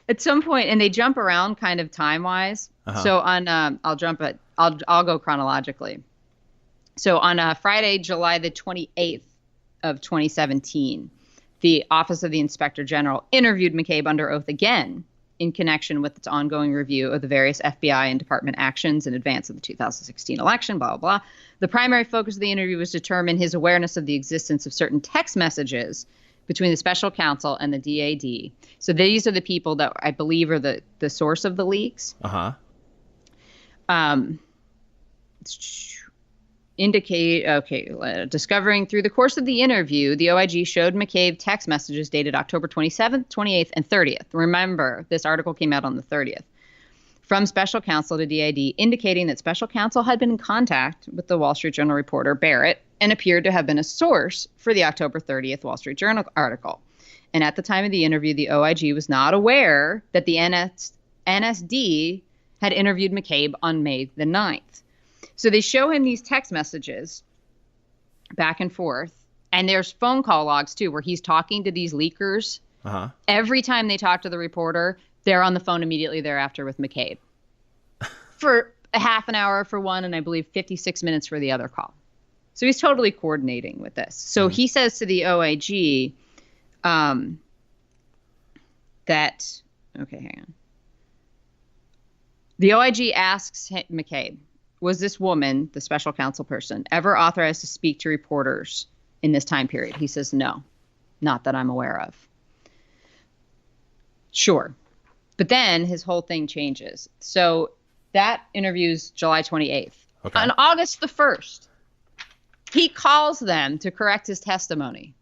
At some point, and they jump around kind of time-wise. Uh-huh. So on, I'll go chronologically. So on Friday, July the 28th of 2017, the Office of the Inspector General interviewed McCabe under oath again in connection with its ongoing review of the various FBI and department actions in advance of the 2016 election, blah, blah, blah. The primary focus of the interview was to determine his awareness of the existence of certain text messages between the special counsel and the DAD. So these are the people that I believe are the source of the leaks. Uh-huh. Discovering through the course of the interview, the OIG showed McCabe text messages dated October 27th, 28th, and 30th. Remember, this article came out on the 30th. From special counsel to DAD, indicating that special counsel had been in contact with the Wall Street Journal reporter Barrett and appeared to have been a source for the October 30th Wall Street Journal article. And at the time of the interview, the OIG was not aware that the NSD had interviewed McCabe on May the 9th. So they show him these text messages back and forth. And there's phone call logs, too, where he's talking to these leakers. Uh-huh. Every time they talk to the reporter, they're on the phone immediately thereafter with McCabe for a half an hour for one, and I believe 56 minutes for the other call. So he's totally coordinating with this. So he says to the OIG that, okay, hang on. The OIG asks McCabe, was this woman, the special counsel person, ever authorized to speak to reporters in this time period? He says, no, not that I'm aware of. Sure. But then his whole thing changes. So that interview's July 28th. Okay. On August the 1st, he calls them to correct his testimony.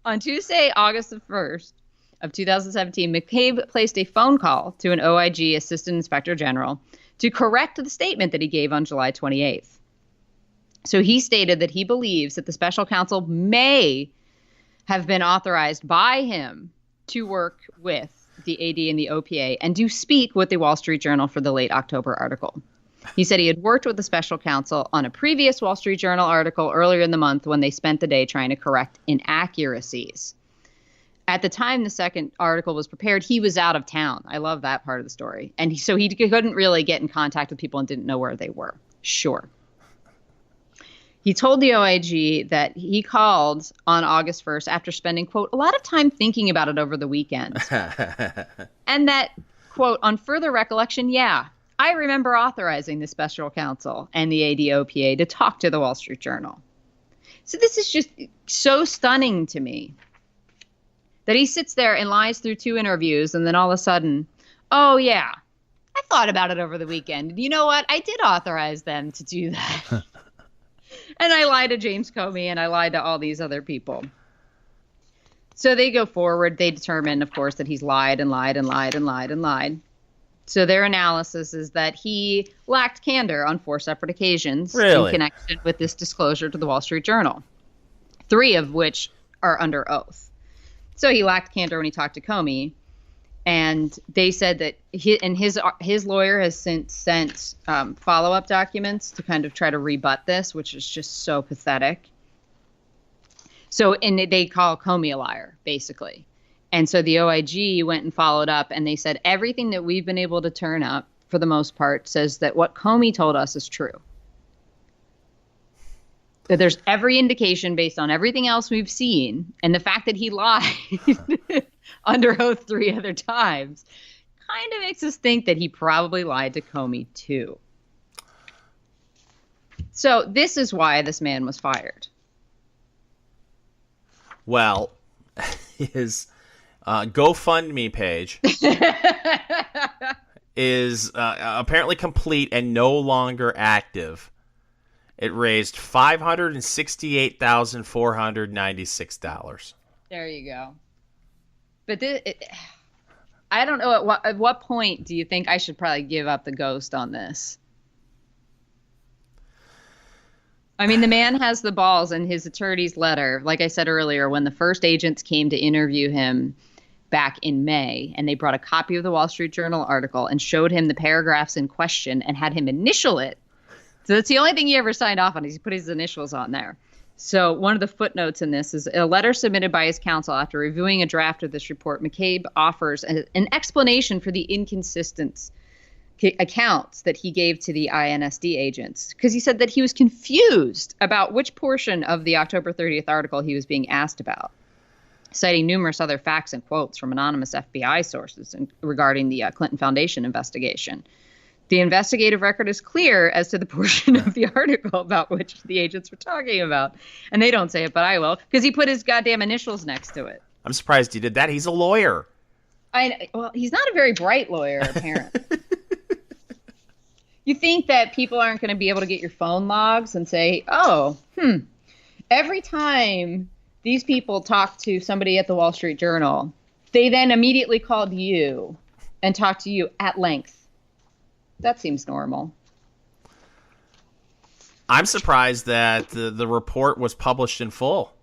On Tuesday, August the 1st, of 2017, McCabe placed a phone call to an OIG Assistant Inspector General to correct the statement that he gave on July 28th. So he stated that he believes that the special counsel may have been authorized by him to work with the AD and the OPA and to speak with the Wall Street Journal for the late October article. He said he had worked with the special counsel on a previous Wall Street Journal article earlier in the month when they spent the day trying to correct inaccuracies. At the time the second article was prepared, he was out of town. I love that part of the story. And so he couldn't really get in contact with people and didn't know where they were. Sure. He told the OIG that he called on August 1st after spending, quote, a lot of time thinking about it over the weekend. And that, quote, on further recollection, yeah, I remember authorizing the special counsel and the ADOPA to talk to the Wall Street Journal. So this is just so stunning to me that he sits there and lies through 2 interviews and then all of a sudden, oh, yeah, I thought about it over the weekend. And you know what? I did authorize them to do that. And I lied to James Comey and I lied to all these other people. So they go forward. They determine, of course, that he's lied and lied and lied and lied and lied. So their analysis is that he lacked candor on 4 separate occasions in connection with this disclosure to the Wall Street Journal, 3 of which are under oath. So he lacked candor when he talked to Comey. And they said that his lawyer has since sent follow-up documents to kind of try to rebut this, which is just so pathetic. So, and they call Comey a liar, basically. And so the OIG went and followed up, and they said everything that we've been able to turn up, for the most part, says that what Comey told us is true. That there's every indication based on everything else we've seen, and the fact that he lied under oath 3 other times kind of makes us think that he probably lied to Comey too. So this is why this man was fired. Well, his GoFundMe page is apparently complete and no longer active. It raised $568,496. There you go. But I don't know at what point do you think I should probably give up the ghost on this? I mean, the man has the balls in his attorney's letter. Like I said earlier, when the first agents came to interview him back in May, and they brought a copy of the Wall Street Journal article and showed him the paragraphs in question and had him initial it. So that's the only thing he ever signed off on, is he put his initials on there. So one of the footnotes in this is a letter submitted by his counsel after reviewing a draft of this report. McCabe offers an explanation for the inconsistent accounts that he gave to the INSD agents, because he said that he was confused about which portion of the October 30th article he was being asked about, citing numerous other facts and quotes from anonymous FBI sources regarding the Clinton Foundation investigation. The investigative record is clear as to the portion of the article about which the agents were talking about. And they don't say it, but I will, because he put his goddamn initials next to it. I'm surprised he did that. He's a lawyer. Well, he's not a very bright lawyer, apparently. You think that people aren't going to be able to get your phone logs and say, every time these people talk to somebody at the Wall Street Journal, they then immediately called you and talked to you at length. That seems normal. I'm surprised that the report was published in full.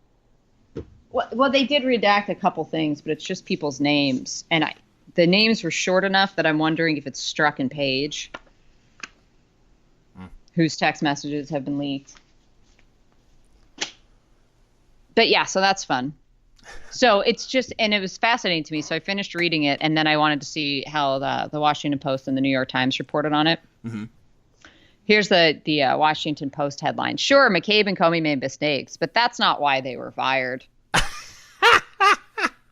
Well, they did redact a couple things, but it's just people's names. And the names were short enough that I'm wondering if it's Struck and Page, whose text messages have been leaked. But yeah, so that's fun. So it's just, and it was fascinating to me. So I finished reading it, and then I wanted to see how the Washington Post and the New York Times reported on it. Mm-hmm. Here's the Washington Post headline. Sure, McCabe and Comey made mistakes, but that's not why they were fired.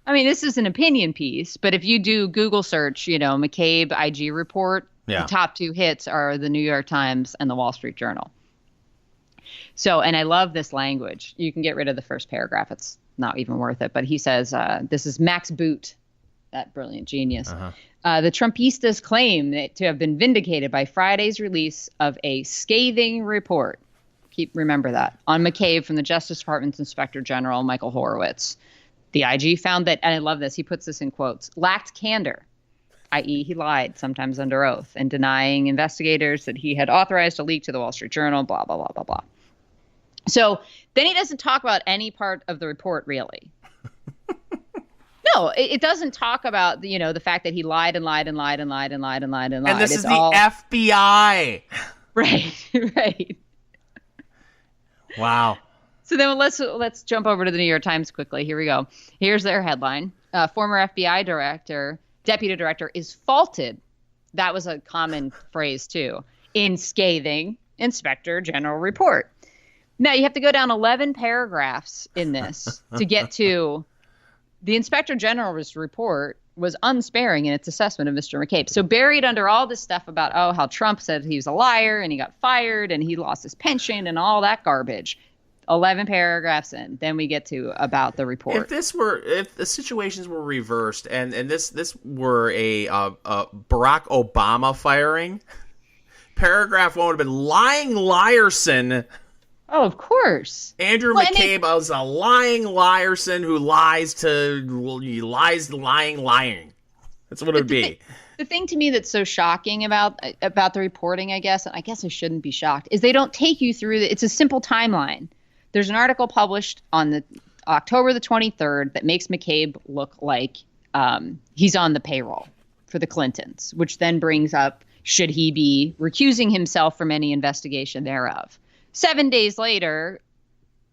I mean, this is an opinion piece, but if you do Google search, McCabe IG report, the top 2 hits are the New York Times and the Wall Street Journal. So, and I love this language. You can get rid of the first paragraph. It's not even worth it. But he says, this is Max Boot, that brilliant genius. The Trumpistas claim to have been vindicated by Friday's release of a scathing report. Remember that. On McCabe from the Justice Department's Inspector General, Michael Horowitz. The IG found that, and I love this, he puts this in quotes, lacked candor, i.e. he lied, sometimes under oath, and denying investigators that he had authorized a leak to the Wall Street Journal, blah, blah, blah, blah, blah. So then he doesn't talk about any part of the report, really. No, it doesn't talk about, the fact that he lied and lied and lied and lied and lied and lied and lied. And this is the FBI. Right, right. Wow. So then let's jump over to the New York Times quickly. Here we go. Here's their headline. Former FBI deputy director is faulted. That was a common phrase, too, in scathing Inspector General report. Now, you have to go down 11 paragraphs in this to get to the Inspector General's report was unsparing in its assessment of Mr. McCabe. So buried under all this stuff about, how Trump said he was a liar and he got fired and he lost his pension and all that garbage. 11 paragraphs in, then we get to about the report. If the situations were reversed and this were a Barack Obama firing, paragraph 1 would have been lying liarson. Oh, of course. Andrew McCabe was a lying liarson who lies lying. That's what it would be. The thing to me that's so shocking about the reporting, I guess, and I guess I shouldn't be shocked, is they don't take you through it's a simple timeline. There's an article published on the October the 23rd that makes McCabe look like he's on the payroll for the Clintons, which then brings up, should he be recusing himself from any investigation thereof? 7 days later,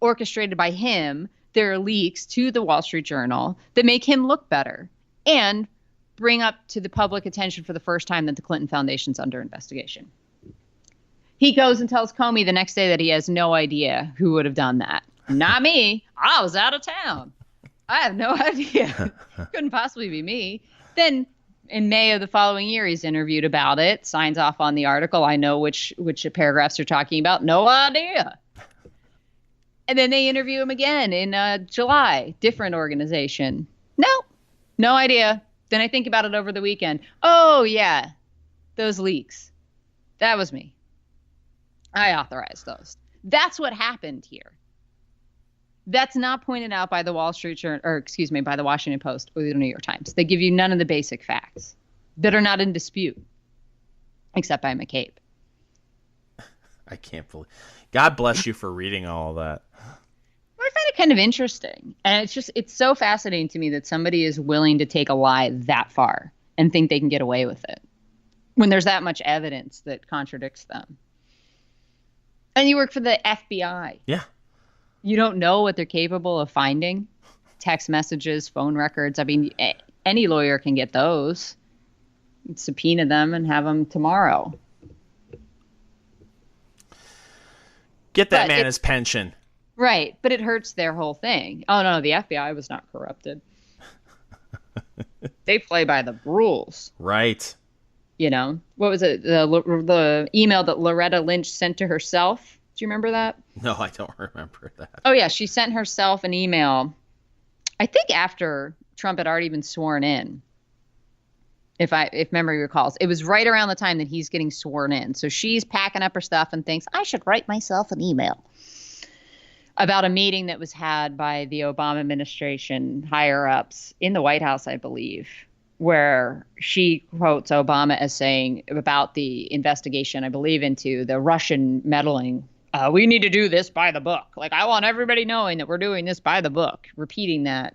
orchestrated by him, there are leaks to the Wall Street Journal that make him look better and bring up to the public attention for the first time that the Clinton Foundation's under investigation. He goes and tells Comey the next day that he has no idea who would have done that. Not me. I was out of town. I have no idea. Couldn't possibly be me. Then in May of the following year, he's interviewed about it, signs off on the article. I know which paragraphs you're talking about. No idea. And then they interview him again in July. Different organization. No idea. Then I think about it over the weekend. Oh, yeah. Those leaks. That was me. I authorized those. That's what happened here. That's not pointed out by the by the Washington Post or the New York Times. They give you none of the basic facts that are not in dispute, except by McCabe. I can't believe. God bless you for reading all of that. I find it kind of interesting. And it's so fascinating to me that somebody is willing to take a lie that far and think they can get away with it when there's that much evidence that contradicts them. And you work for the FBI. Yeah. You don't know what they're capable of finding. Text messages, phone records. I mean, any lawyer can get those. Subpoena them and have them tomorrow. Get that man his pension. Right. But it hurts their whole thing. Oh, no, the FBI was not corrupted. They play by the rules. Right. What was it? The email that Loretta Lynch sent to herself. Do you remember that? No, I don't remember that. Oh, yeah. She sent herself an email, I think after Trump had already been sworn in, if memory recalls. It was right around the time that he's getting sworn in. So she's packing up her stuff and thinks, I should write myself an email about a meeting that was had by the Obama administration higher-ups in the White House, I believe, where she quotes Obama as saying about the investigation, I believe, into the Russian meddling. We need to do this by the book. Like, I want everybody knowing that we're doing this by the book, repeating that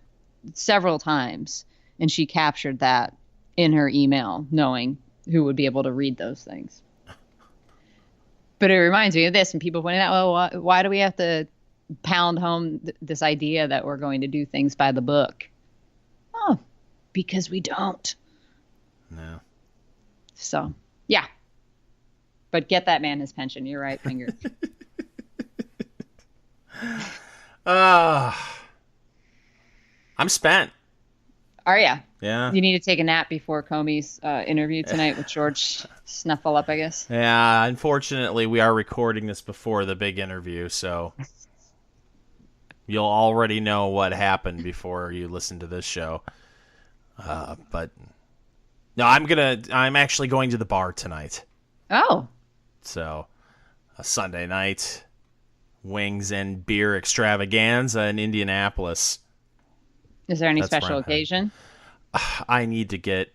several times. And she captured that in her email, knowing who would be able to read those things. But it reminds me of this, and people pointed out, well, why do we have to pound home this idea that we're going to do things by the book? Oh, because we don't. No. So, yeah. But get that man his pension. You're right, Finger. I'm spent. Are ya? Yeah. You need to take a nap before Comey's interview tonight with George Snuffleup, I guess. Yeah, unfortunately, we are recording this before the big interview, so you'll already know what happened before you listen to this show. But no, I'm actually going to the bar tonight. Oh. So, a Sunday night wings and beer extravaganza in Indianapolis. Is there any That's where special I'm headed. occasion? I need to get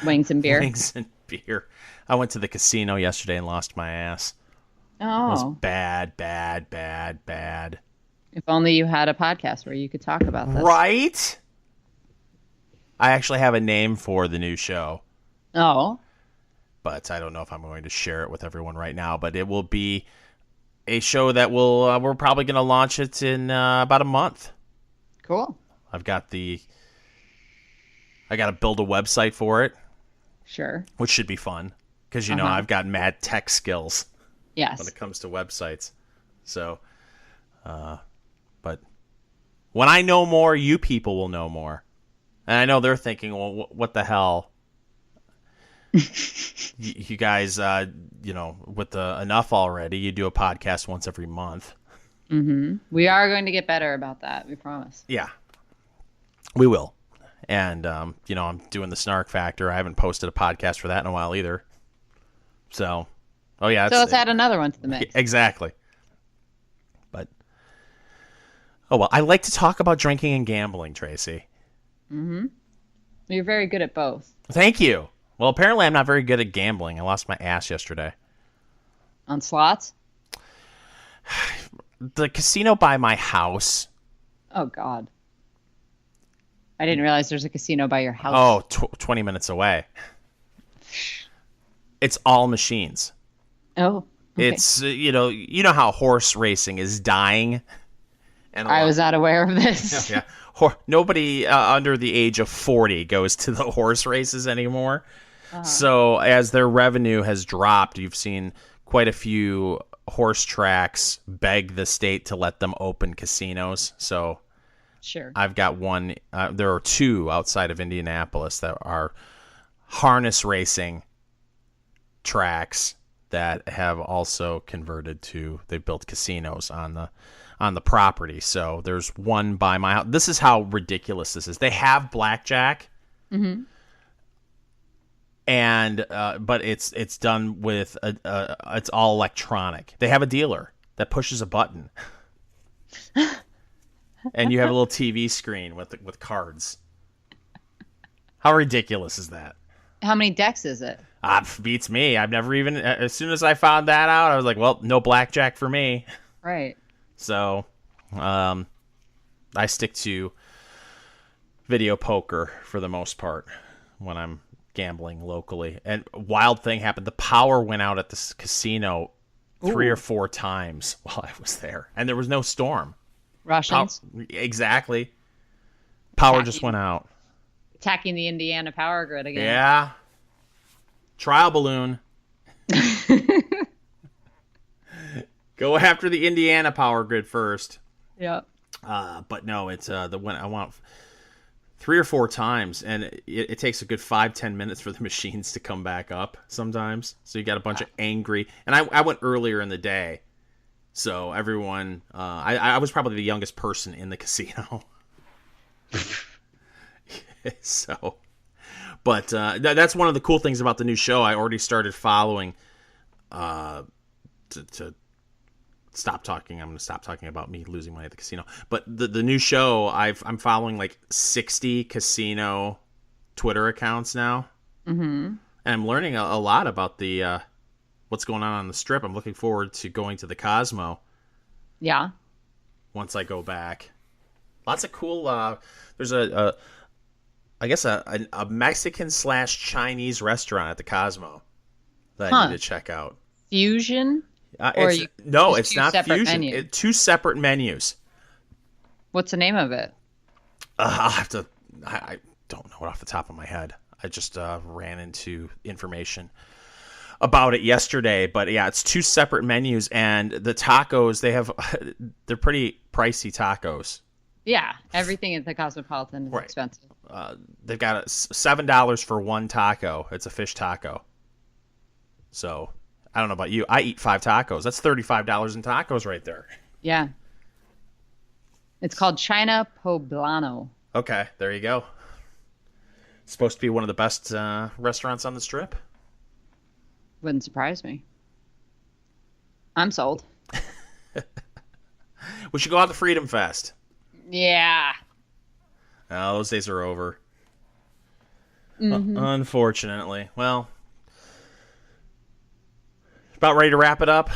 Wings and beer? wings and beer. I went to the casino yesterday and lost my ass. It was Oh, bad, bad, bad, bad. if only you had a podcast where you could talk about this. Right? I actually have a name for the new show, Oh, but I don't know if I'm going to share it with everyone right now. But it will be a show that will we're probably going to launch it in about a month. cool. I got to build a website for it, Sure. which should be fun because I've got mad tech skills when Yes. it comes to websites. So, but when I know more, you people will know more. And I know they're thinking, well, what the hell? you guys, with the enough already, you do a podcast once every month. We are going to get better about that. We promise. Yeah, we will. And, I'm doing the Snark Factor. I haven't posted a podcast for that in a while either. So, oh yeah. So let's add another one to the mix. Exactly. But, oh well, I like to talk about drinking and gambling, Tracy. You're very good at both. Thank you. Well, apparently I'm not very good at gambling. I lost my ass yesterday. On slots? The casino by my house. Oh, God. I didn't realize there's a casino by your house. 20 minutes away. It's all machines. Oh. Okay. It's, you know how horse racing is dying? And I was not aware of this. Yeah. Nobody under the age of 40 goes to the horse races anymore. So as their revenue has dropped, you've seen quite a few horse tracks beg the state to let them open casinos. So Sure. I've got one. There are two outside of Indianapolis that are harness racing tracks that have also converted to. They've built casinos on the property. So there's one by my house. This is how ridiculous this is. They have blackjack, and but it's done with it's all electronic. They have a dealer that pushes a button. And you have a little TV screen with cards. How ridiculous is that? How many decks is it? Beats me. I've never even. As soon as I found that out, I was like, "Well, no blackjack for me." Right. So, I stick to video poker for the most part when I'm gambling locally. And wild thing happened: the power went out at this casino 3 or 4 times while I was there, and there was no storm. Russians Exactly. Power just went out. attacking the Indiana power grid again. Yeah. Trial balloon. Go after the Indiana power grid first. Yeah. But no, it's the one I want 3 or 4 times, and it takes a good 5-10 minutes for the machines to come back up sometimes. So you got a bunch of angry, and I went earlier in the day. So everyone, I was probably the youngest person in the casino. So, but that's one of the cool things about the new show. I already started following. To stop talking, I'm going to stop talking about me losing money at the casino. But the new show, I'm following like 60 casino Twitter accounts now, and I'm learning a lot about the. What's going on the Strip. I'm looking forward to going to the Cosmo. Yeah. Once I go back. Lots of cool, there's a Mexican / Chinese restaurant at the Cosmo that I need to check out. Fusion? It's not fusion. Menus? 2 separate menus. What's the name of it? I'll have to, I don't know it off the top of my head. I just ran into information about it yesterday, but yeah, it's 2 separate menus, and the tacos they're pretty pricey tacos. Yeah, everything at the Cosmopolitan is expensive. They've got $7 for one taco. It's a fish taco. So I don't know about you. I eat 5 tacos. That's $35 in tacos right there. Yeah. It's called China Poblano. Okay, there you go. It's supposed to be one of the best restaurants on the Strip. Wouldn't surprise me. I'm sold. We should go out to Freedom Fest. Yeah. Oh, those days are over. Unfortunately. Well, about ready to wrap it up?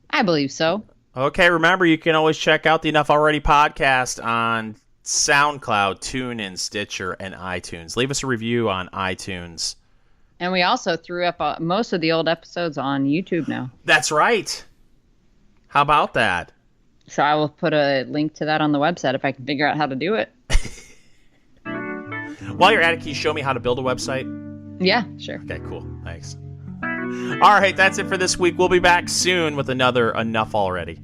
I believe so. Okay, remember, you can always check out the Enough Already podcast on SoundCloud, TuneIn, Stitcher, and iTunes. Leave us a review on iTunes. And we also threw up most of the old episodes on YouTube now. That's right. How about that? So I will put a link to that on the website if I can figure out how to do it. While you're at it, can you show me how to build a website? Yeah, sure. Okay, cool. Thanks. All right, that's it for this week. We'll be back soon with another Enough Already.